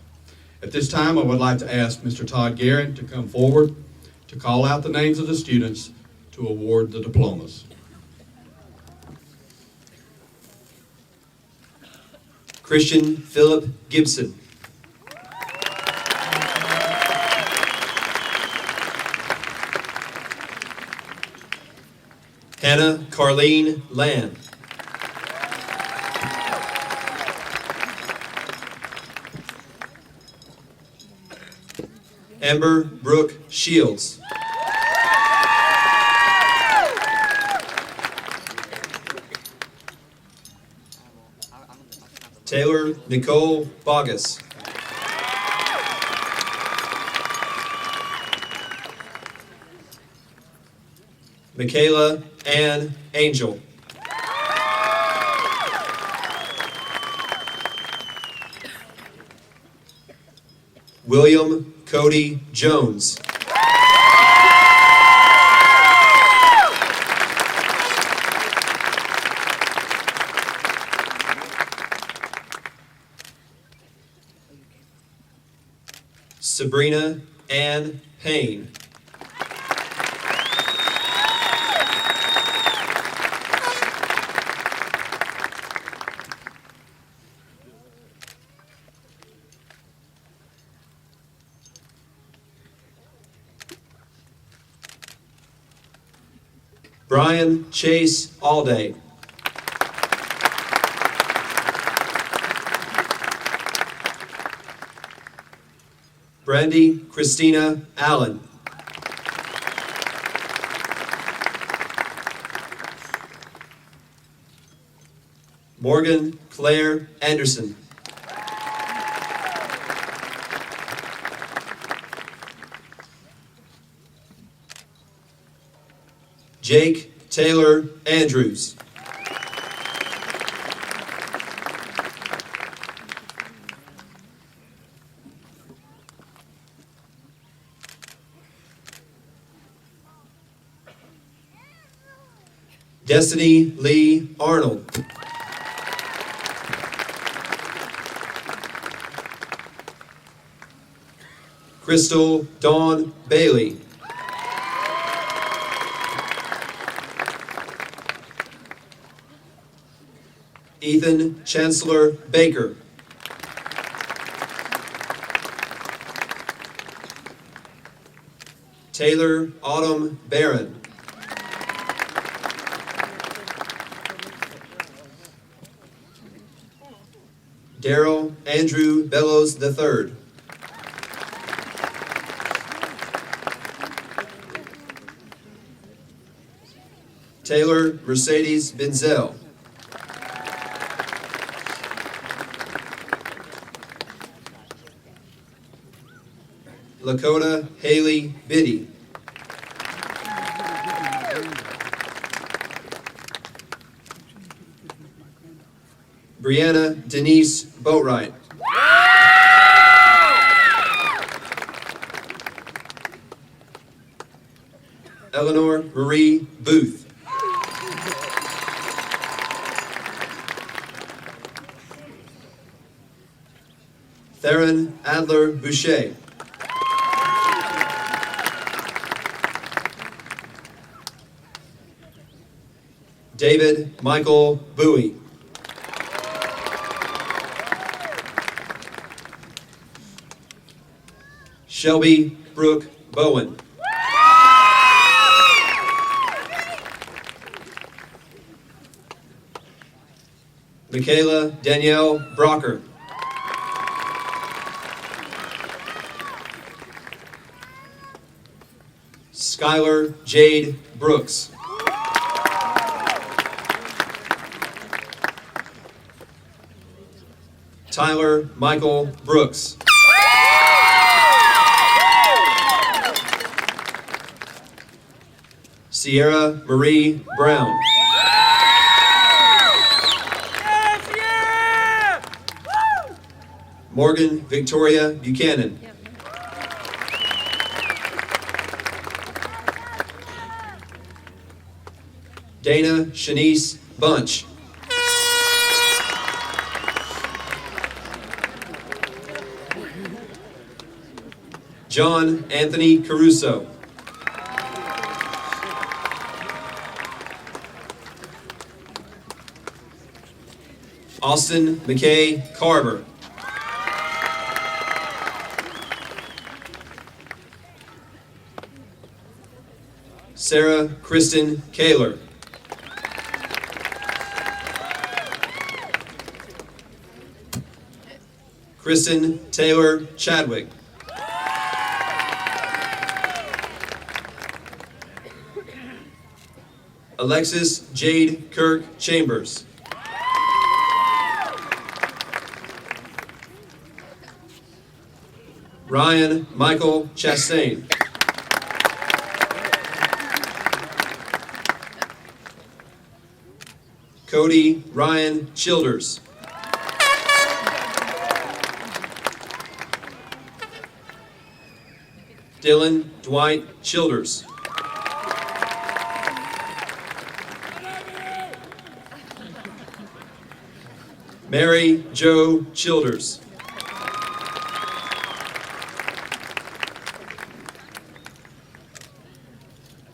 A: At this time, I would like to ask Mr. Todd Guerin to come forward to call out the names of the students to award the diplomas.
G: Christian Philip Gibson. Hannah Carlene Land. Amber Brooke Shields. Taylor Nicole Bogus. Michaela Ann Angel. William Cody Jones. Sabrina Ann Payne. Brian Chase Alday. Brandy Christina Allen. Morgan Claire Anderson. Jake Taylor Andrews. Destiny Lee Arnold. Crystal Dawn Bailey. Ethan Chancellor Baker. Taylor Autumn Barron. Daryl Andrew Bellows III. Taylor Mercedes Benzel. Lakota Haley Biddy. Brianna Denise Boatwright. Eleanor Marie Booth. Theron Adler Boucher. David Michael Bowie. Shelby Brooke Bowen. Michaela Danielle Brocker. Skylar Jade Brooks. Tyler Michael Brooks. Sierra Marie Brown. Morgan Victoria Buchanan. Dana Shanice Bunch. John Anthony Caruso. Austin McKay Carver. Sarah Kristen Kaler. Kristen Taylor Chadwick. Alexis Jade Kirk Chambers. Ryan Michael Chastain. Cody Ryan Childers. Dylan Dwight Childers. Mary Jo Childers.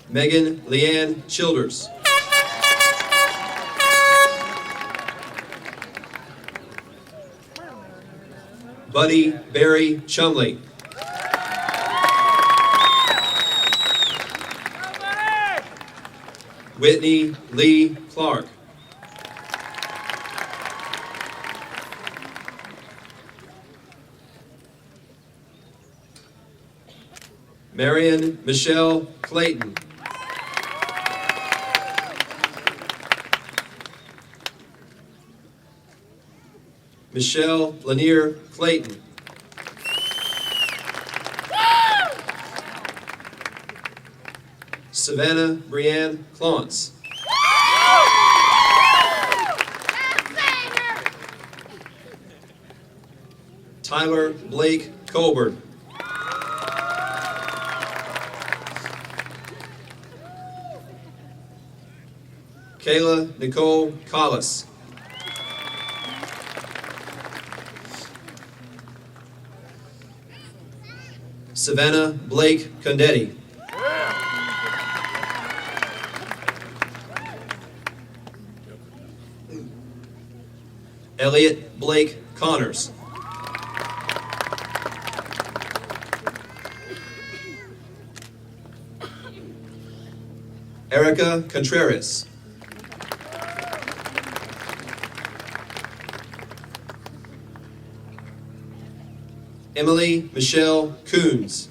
G: Megan Leanne Childers. Buddy Barry Chumley. Whitney Lee Clark. Marion Michelle Clayton. Michelle Lanier Clayton. Savannah Brianne Clance. Tyler Blake Colburn. Kayla Nicole Collis. Savannah Blake Condetti. Elliot Blake Connors. Erica Contreras. Emily Michelle Coons.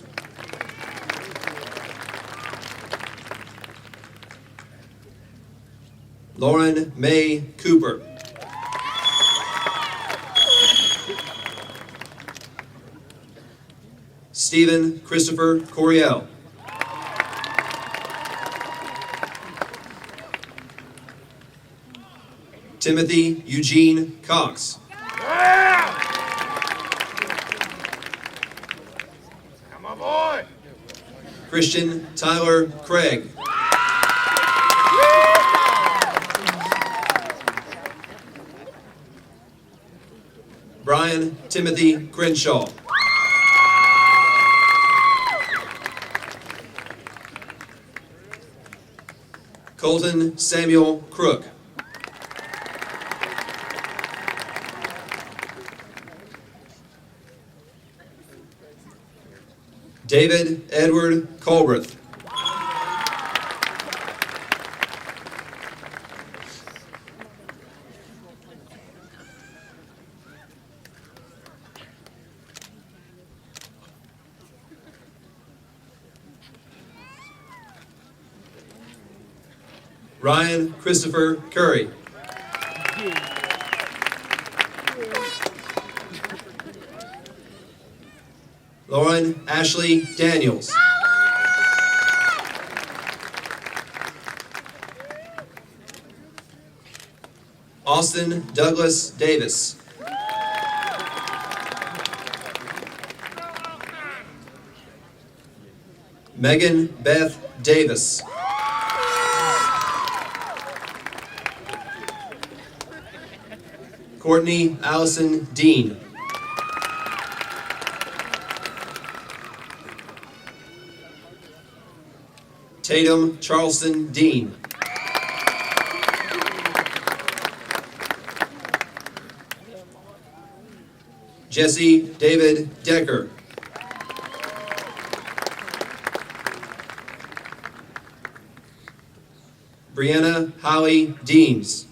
G: Lauren May Cooper. Stephen Christopher Coriel. Timothy Eugene Cox. Christian Tyler Craig. Brian Timothy Crenshaw. Colton Samuel Crook. David Edward Colbreth. Ryan Christopher Curry. Lauren Ashley Daniels. Austin Douglas Davis. Megan Beth Davis. Courtney Allison Dean. Tatum Charleston Dean. Jesse David Decker. Brianna Holly Deans.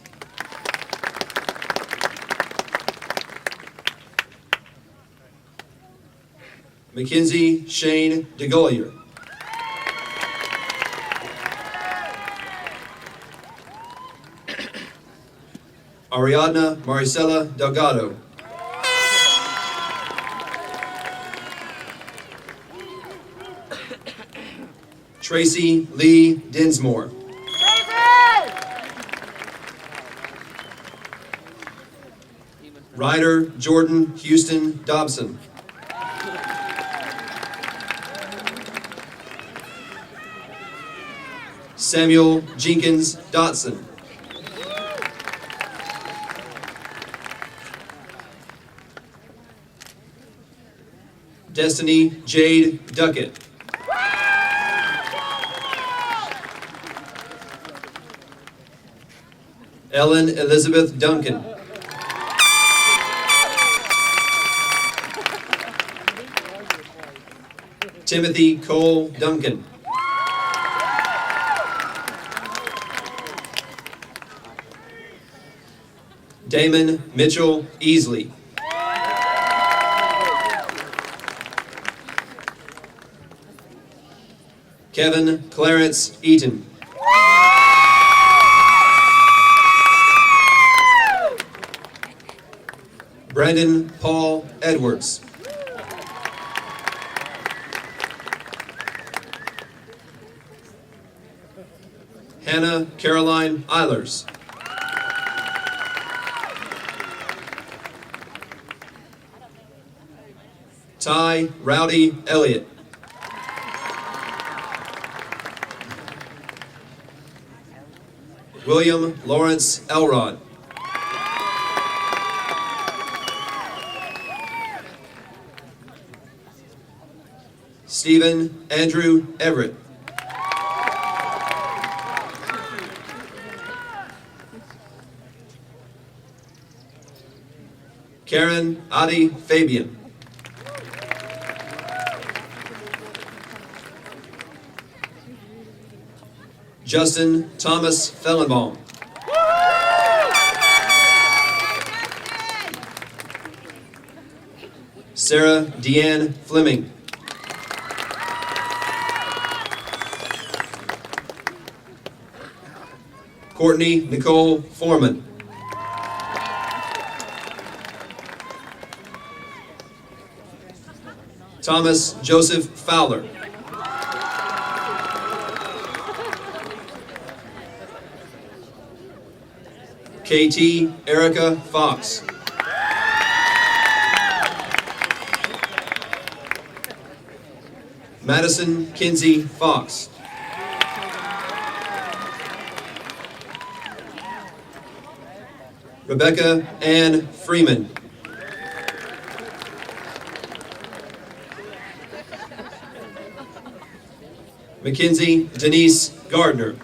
G: Mackenzie Shane DeGollier. Ariadna Maricela Delgado. Tracy Lee Dinsmore. Ryder Jordan Houston Dobson. Samuel Jenkins Dotson. Destiny Jade Duckett. Ellen Elizabeth Duncan. Timothy Cole Duncan. Damon Mitchell Easley. Kevin Clarence Eaton. Brandon Paul Edwards. Hannah Caroline Eilers. Ty Rowdy Elliott. William Lawrence Elrod. Stephen Andrew Everett. Karen Adi Fabian. Justin Thomas Fellenbaum. Sarah Deanne Fleming. Courtney Nicole Foreman. Thomas Joseph Fowler. KT Erica Fox. Madison Kinsey Fox. Rebecca Ann Freeman. Mackenzie Denise Gardner.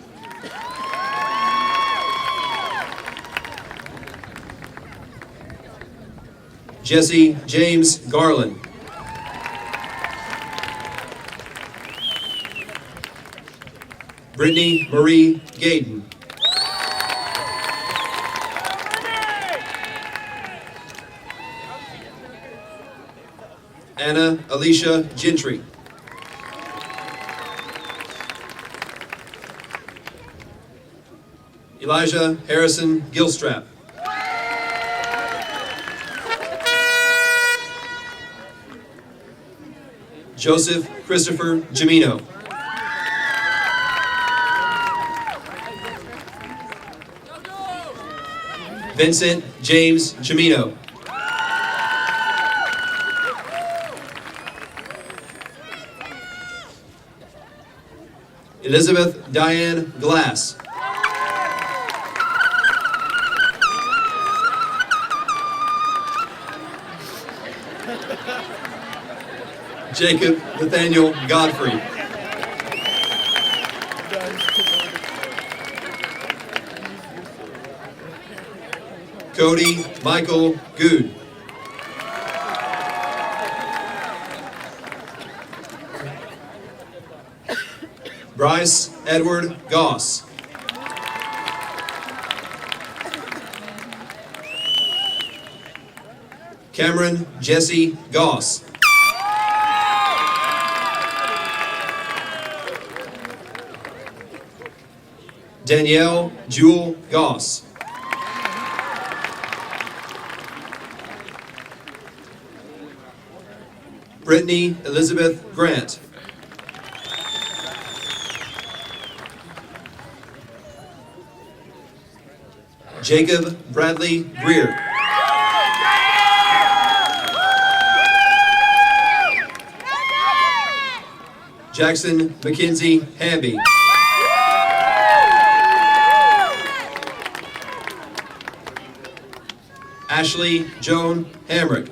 G: Jesse James Garland. Brittany Marie Gayden. Anna Alicia Gentry. Elijah Harrison Gilstrap. Joseph Christopher Gemino. Vincent James Gemino. Elizabeth Diane Glass. Jacob Nathaniel Godfrey. Cody Michael Good. Bryce Edward Goss. Cameron Jesse Goss. Danielle Jewel Goss. Brittany Elizabeth Grant. Jacob Bradley Greer. Jackson Mackenzie Hamby. Ashley Joan Hamrick.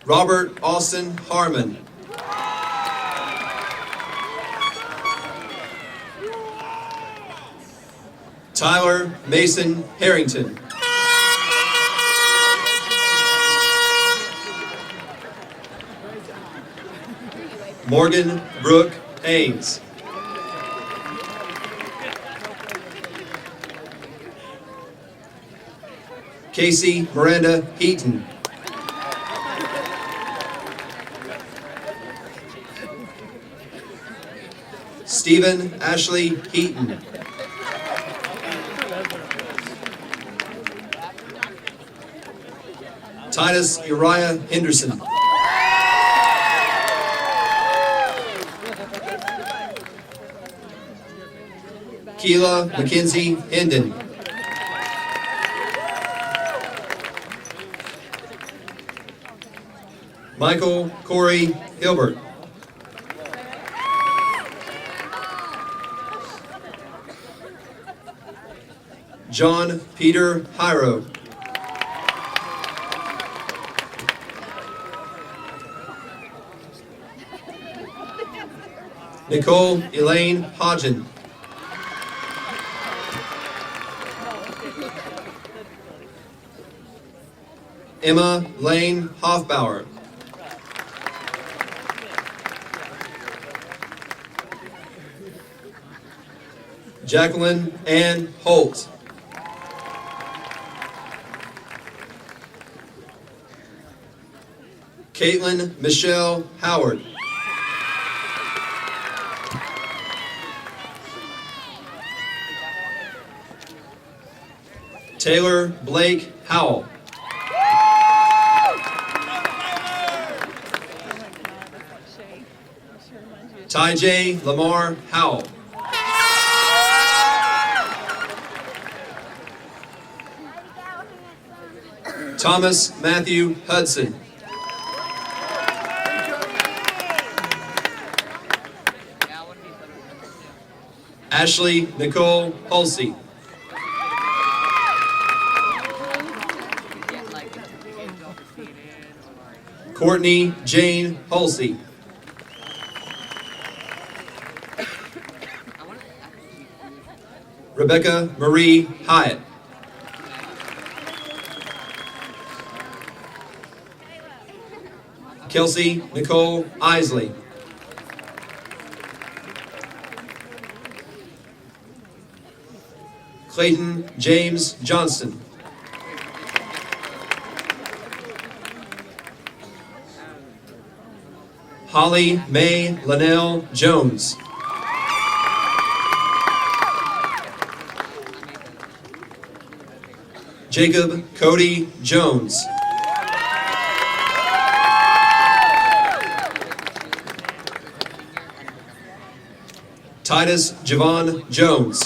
G: Robert Austin Harmon. Tyler Mason Harrington. Morgan Brooke Haynes. Casey Miranda Heaton. Stephen Ashley Heaton. Titus Uriah Henderson. Keela Mackenzie Hendon. Michael Corey Hilbert. John Peter Hyro. Nicole Elaine Hodgen. Emma Lane Hoffbauer. Jacqueline Ann Holt. Caitlin Michelle Howard. Taylor Blake Howell. Ty J. Lamar Howell. Thomas Matthew Hudson. Ashley Nicole Hulsey. Courtney Jane Hulsey. Rebecca Marie Hyatt. Kelsey Nicole Isley. Clayton James Johnston. Holly Mae Linnell Jones. Jacob Cody Jones. Titus Javon Jones.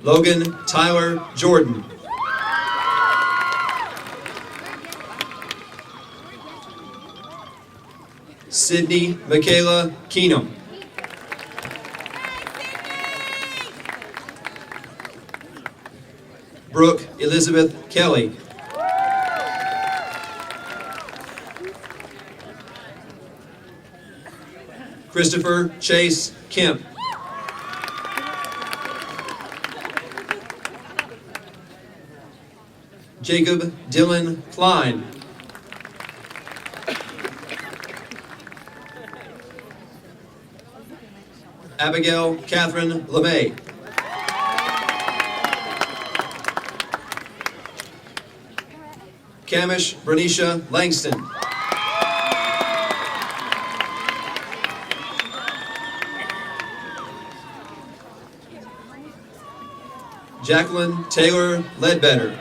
G: Logan Tyler Jordan. Sydney Michaela Keenum. Brooke Elizabeth Kelly. Christopher Chase Kemp. Jacob Dylan Klein. Abigail Catherine LeMay. Camish Bernicia Langston. Jacqueline Taylor Ledbetter.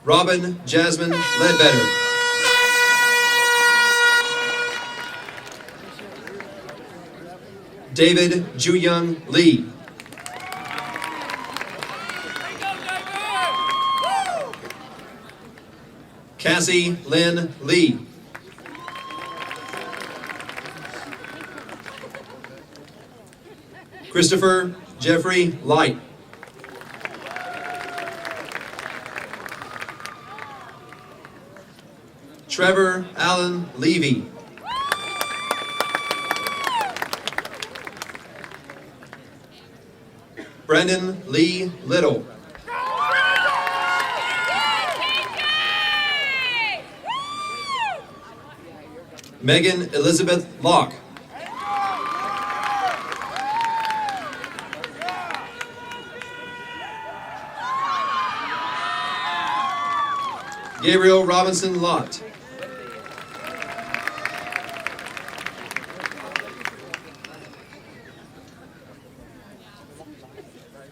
G: Robin Jasmine Ledbetter. David Juyoung Lee. Cassie Lynn Lee. Christopher Jeffrey Light. Trevor Allen Levy. Brendan Lee Little. Megan Elizabeth Locke. Gabriel Robinson Lott.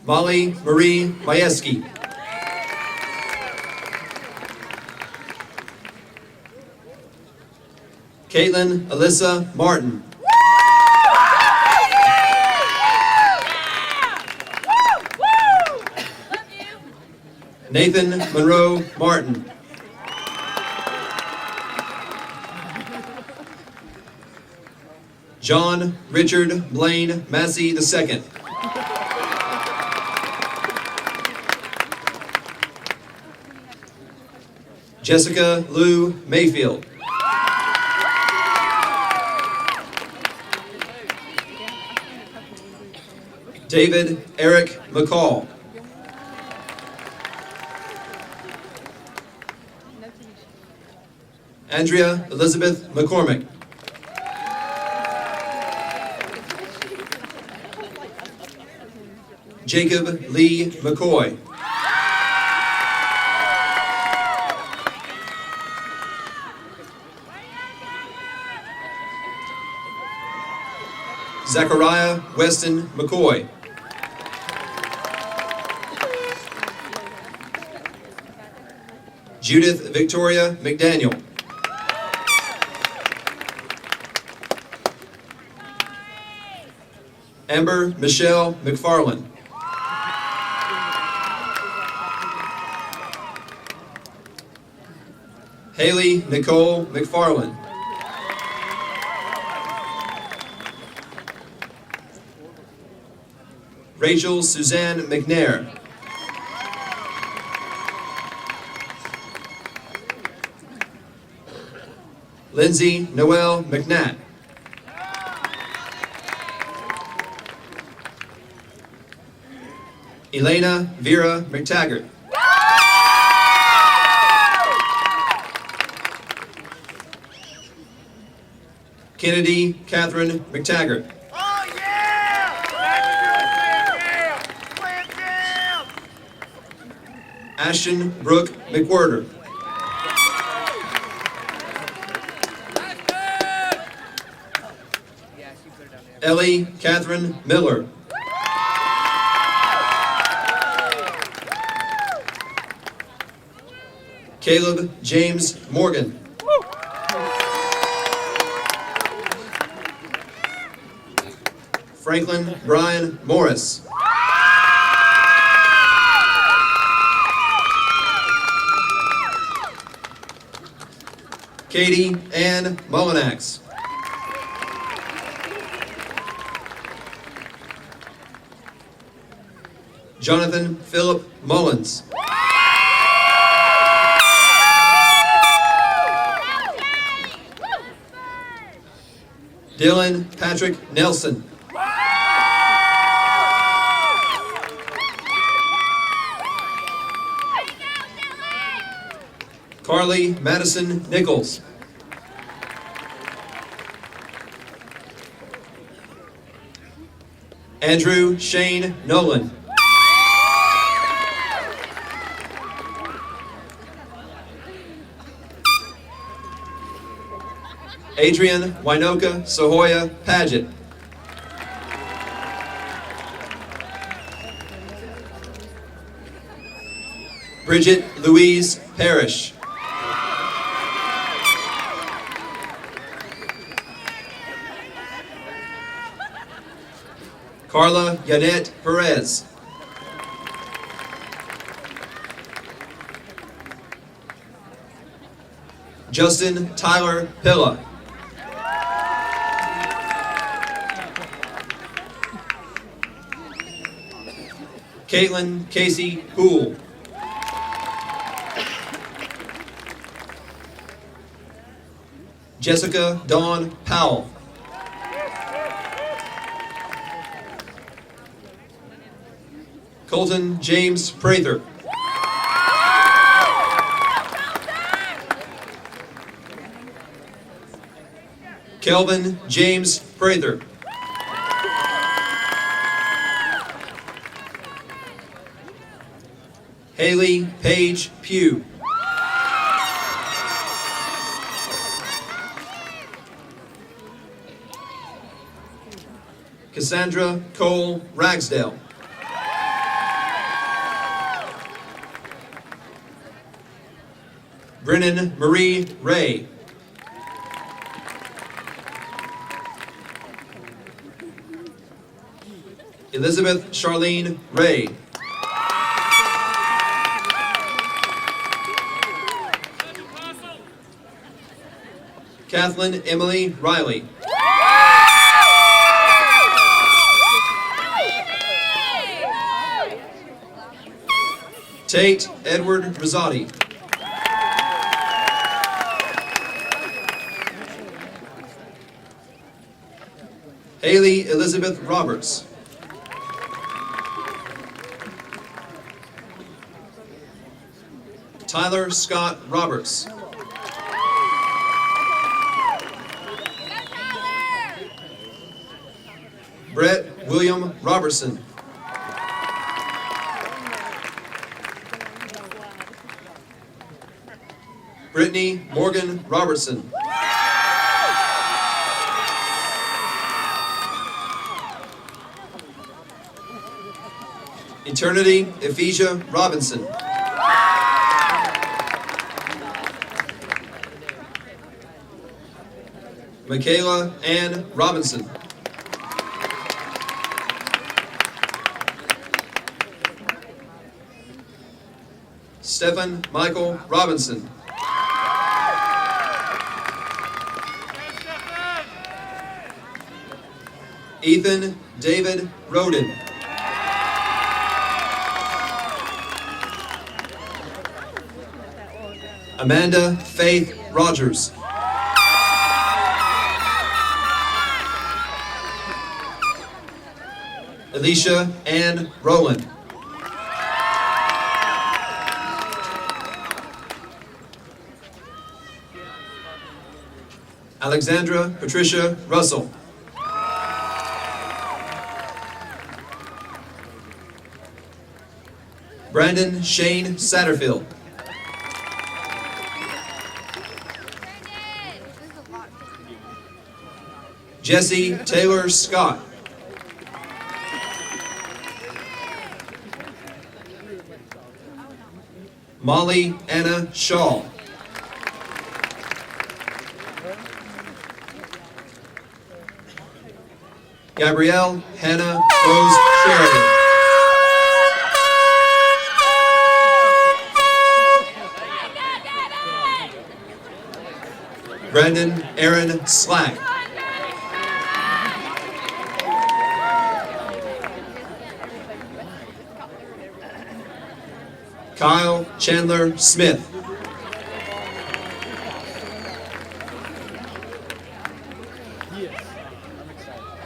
G: Molly Marie Majewski. Caitlin Alyssa Martin. Nathan Monroe Martin. John Richard Blaine Massey II. Jessica Lou Mayfield. David Eric McCall. Andrea Elizabeth McCormick. Jacob Lee McCoy. Zachariah Weston McCoy. Judith Victoria McDaniel. Amber Michelle McFarland. Haley Nicole McFarland. Rachel Suzanne McNair. Lindsay Noel McNatt. Elena Vera McTaggart. Kennedy Catherine McTaggart. Ashton Brooke McWhirter. Ellie Catherine Miller. Caleb James Morgan. Franklin Brian Morris. Katie Ann Mullinax. Jonathan Philip Mullins. Dylan Patrick Nelson. Carly Madison Nichols. Andrew Shane Nolan. Adrian Winoka Sahoya Paget. Bridget Louise Parrish. Carla Yanet Perez. Justin Tyler Pilla. Caitlin Casey Poole. Jessica Dawn Powell. Colton James Prather. Kelvin James Prather. Haley Paige Pugh. Cassandra Cole Ragsdale. Brennan Marie Ray. Elizabeth Charlene Ray. Kathleen Emily Riley. Tate Edward Rosati. Haley Elizabeth Roberts. Tyler Scott Roberts. Brett William Robertson. Brittany Morgan Robertson. Eternity Ephesia Robinson. Michaela Ann Robinson. Stephen Michael Robinson. Ethan David Roden. Amanda Faith Rogers. Alicia Ann Rowland. Alexandra Patricia Russell. Brandon Shane Satterfield. Jesse Taylor Scott. Molly Anna Shaw. Gabrielle Hannah Rose Sheridan. Brandon Aaron Slack. Kyle Chandler Smith.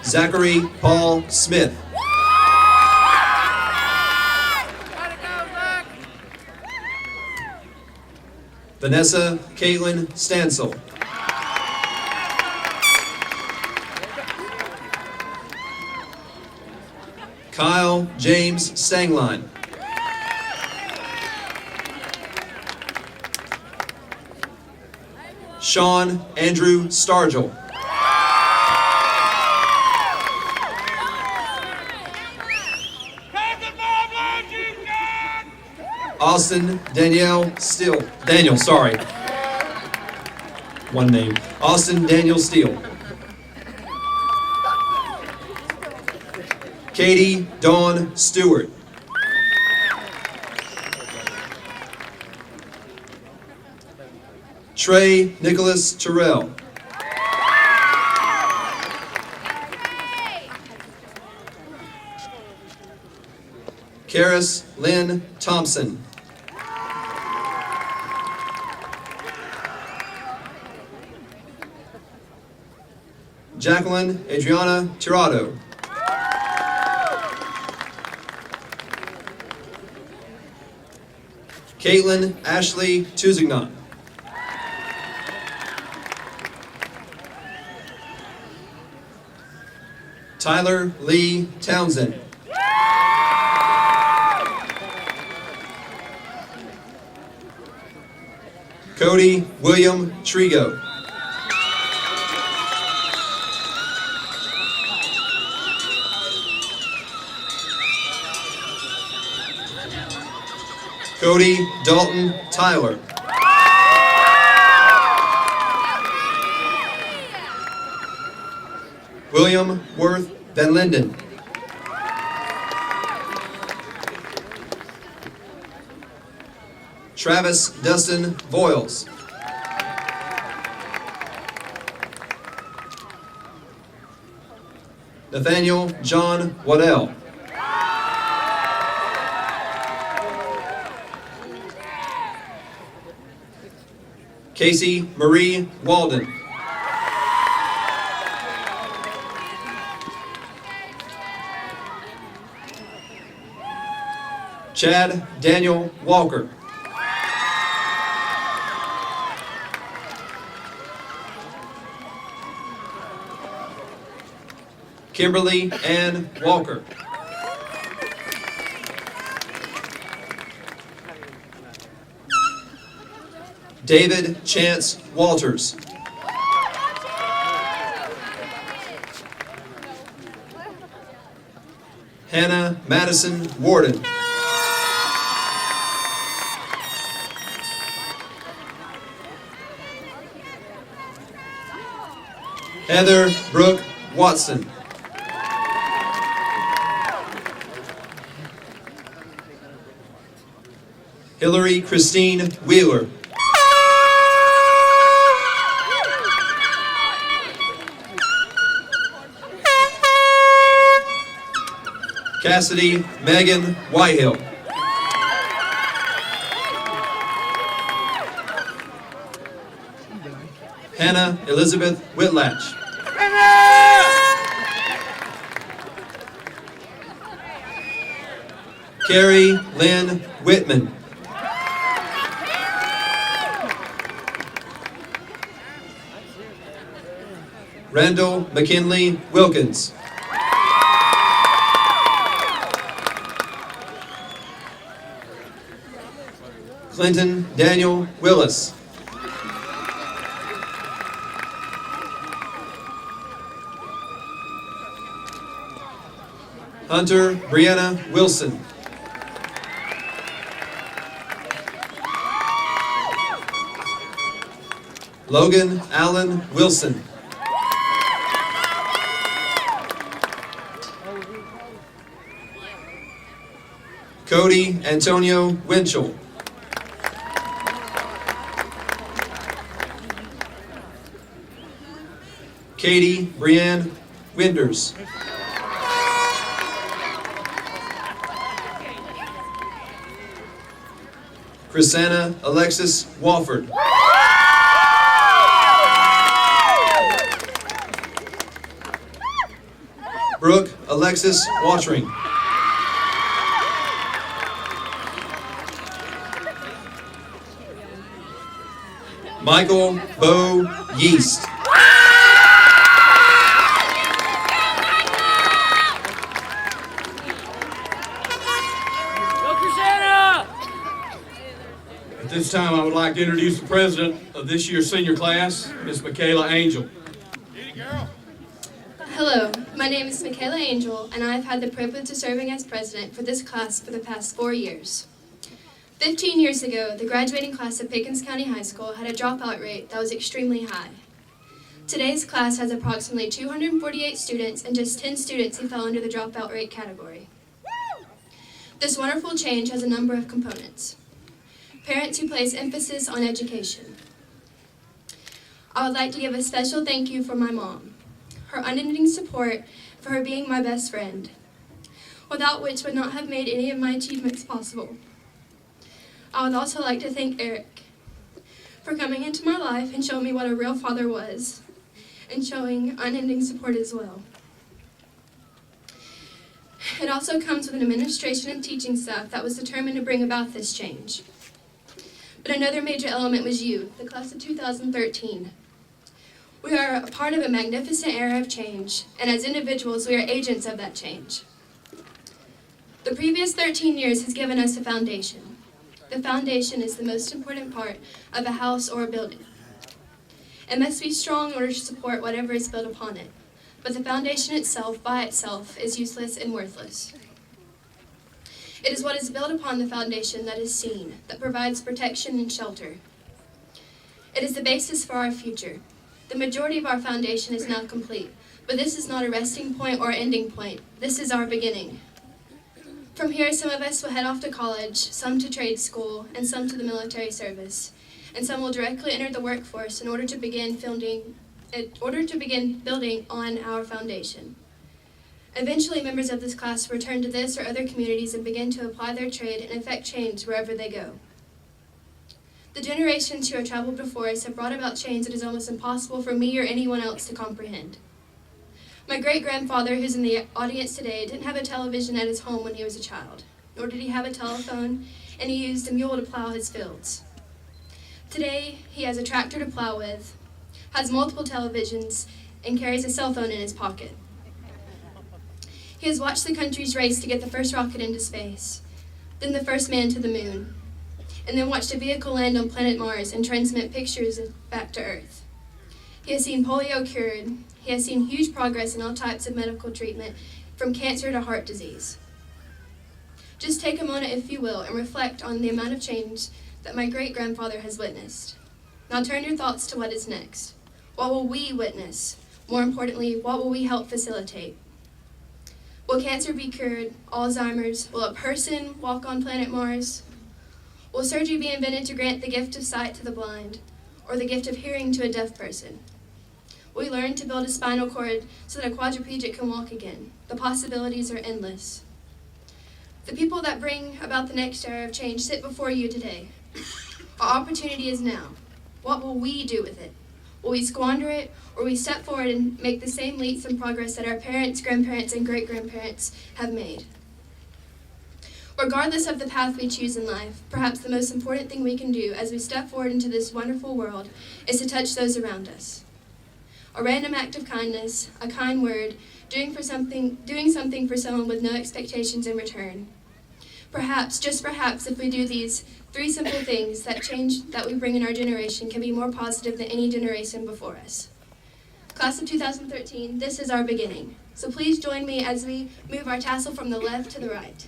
G: Zachary Paul Smith. Vanessa Caitlin Stansel. Kyle James Stangline. Sean Andrew Stargell. Austin Daniel Steele. Daniel, sorry. One name. Austin Daniel Steele. Katie Dawn Stewart. Trey Nicholas Terrell. Karis Lynn Thompson. Jacqueline Adriana Tirado. Caitlin Ashley Tuzignan. Tyler Lee Townsend. Cody William Trigo. Cody Dalton Tyler. William Worth Van Linden. Travis Dustin Voiles. Nathaniel John Waddell. Casey Marie Walden. Chad Daniel Walker. Kimberly Ann Walker. David Chance Walters. Hannah Madison Warden. Heather Brooke Watson. Hillary Christine Wheeler. Cassidy Megan Whitehill. Hannah Elizabeth Whitlatch. Carrie Lynn Whitman. Randall McKinley Wilkins. Clinton Daniel Willis. Hunter Brianna Wilson. Logan Allen Wilson. Cody Antonio Winchell. Katie Brianne Winders. Chrisanna Alexis Walford. Brooke Alexis Watering. Michael Bo Yeast.
A: At this time, I would like to introduce the president of this year's senior class, Ms. Michaela Angel.
H: Hello, my name is Michaela Angel, and I have had the privilege of serving as president for this class for the past 4 years. 15 years ago, the graduating class of Pickens County High School had a dropout rate that was extremely high. Today's class has approximately 248 students and just 10 students who fell under the dropout rate category. This wonderful change has a number of components. Parents who place emphasis on education. I would like to give a special thank you for my mom, her unending support, for her being my best friend, without which would not have made any of my achievements possible. I would also like to thank Eric for coming into my life and showing me what a real father was, and showing unending support as well. It also comes with an administration and teaching staff that was determined to bring about this change. But another major element was you, the class of 2013. We are a part of a magnificent era of change, and as individuals, we are agents of that change. The previous 13 years has given us a foundation. The foundation is the most important part of a house or a building. It must be strong in order to support whatever is built upon it, but the foundation itself, by itself, is useless and worthless. It is what is built upon the foundation that is seen, that provides protection and shelter. It is the basis for our future. The majority of our foundation is now complete, but this is not a resting point or ending point. This is our beginning. From here, some of us will head off to college, some to trade school, and some to the military service, and some will directly enter the workforce in order to begin building on our foundation. Eventually, members of this class will return to this or other communities and begin to apply their trade and effect change wherever they go. The generations who have traveled before us have brought about change that is almost impossible for me or anyone else to comprehend. My great-grandfather, who's in the audience today, didn't have a television at his home when he was a child, nor did he have a telephone, and he used a mule to plow his fields. Today, he has a tractor to plow with, has multiple televisions, and carries a cell phone in his pocket. He has watched the country's race to get the first rocket into space, then the first man to the moon, and then watched a vehicle land on planet Mars and transmit pictures back to Earth. He has seen polio cured. He has seen huge progress in all types of medical treatment, from cancer to heart disease. Just take a moment, if you will, and reflect on the amount of change that my great-grandfather has witnessed. Now turn your thoughts to what is next. What will we witness? More importantly, what will we help facilitate? Will cancer be cured? Alzheimer's? Will a person walk on planet Mars? Will surgery be invented to grant the gift of sight to the blind, or the gift of hearing to a deaf person? Will we learn to build a spinal cord so that a quadriplegic can walk again? The possibilities are endless. The people that bring about the next era of change sit before you today. Our opportunity is now. What will we do with it? Will we squander it, or will we step forward and make the same leaps and progress that our parents, grandparents, and great-grandparents have made? Regardless of the path we choose in life, perhaps the most important thing we can do as we step forward into this wonderful world is to touch those around us. A random act of kindness, a kind word, doing something for someone with no expectations in return. Perhaps, just perhaps, if we do these 3 simple things, that change that we bring in our generation can be more positive than any generation before us. Class of 2013, this is our beginning. So please join me as we move our tassel from the left to the right.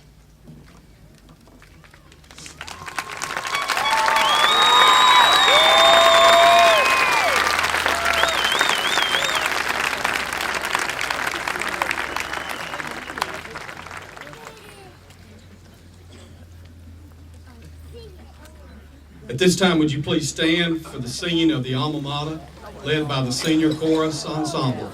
A: At this time, would you please stand for the singing of the alma mater, led by the senior chorus ensemble.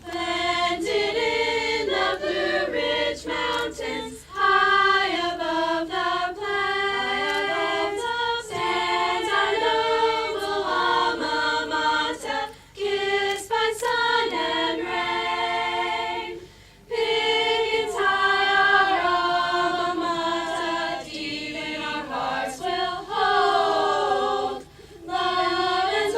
I: Planted in the blue-ridge mountains, high above the plains, stands our noble alma mater, kissed by sun and rain. Pickens high, our alma mater, deep in our hearts will hold. Love and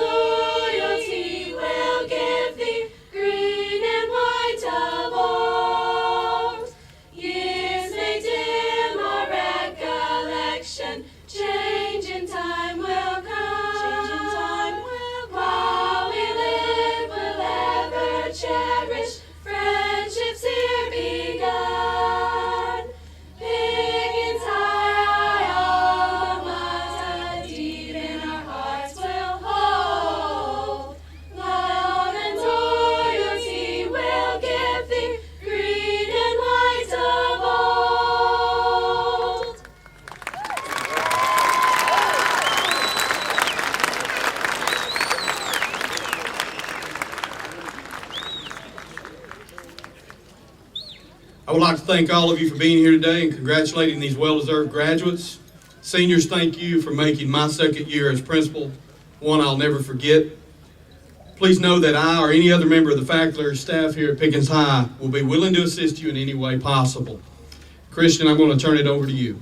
A: I would like to thank all of you for being here today and congratulating these well-deserved graduates. Seniors, thank you for making my second year as principal one I'll never forget. Please know that I or any other member of the faculty or staff here at Pickens High will be willing to assist you in any way possible. Christian, I'm going to turn it over to you.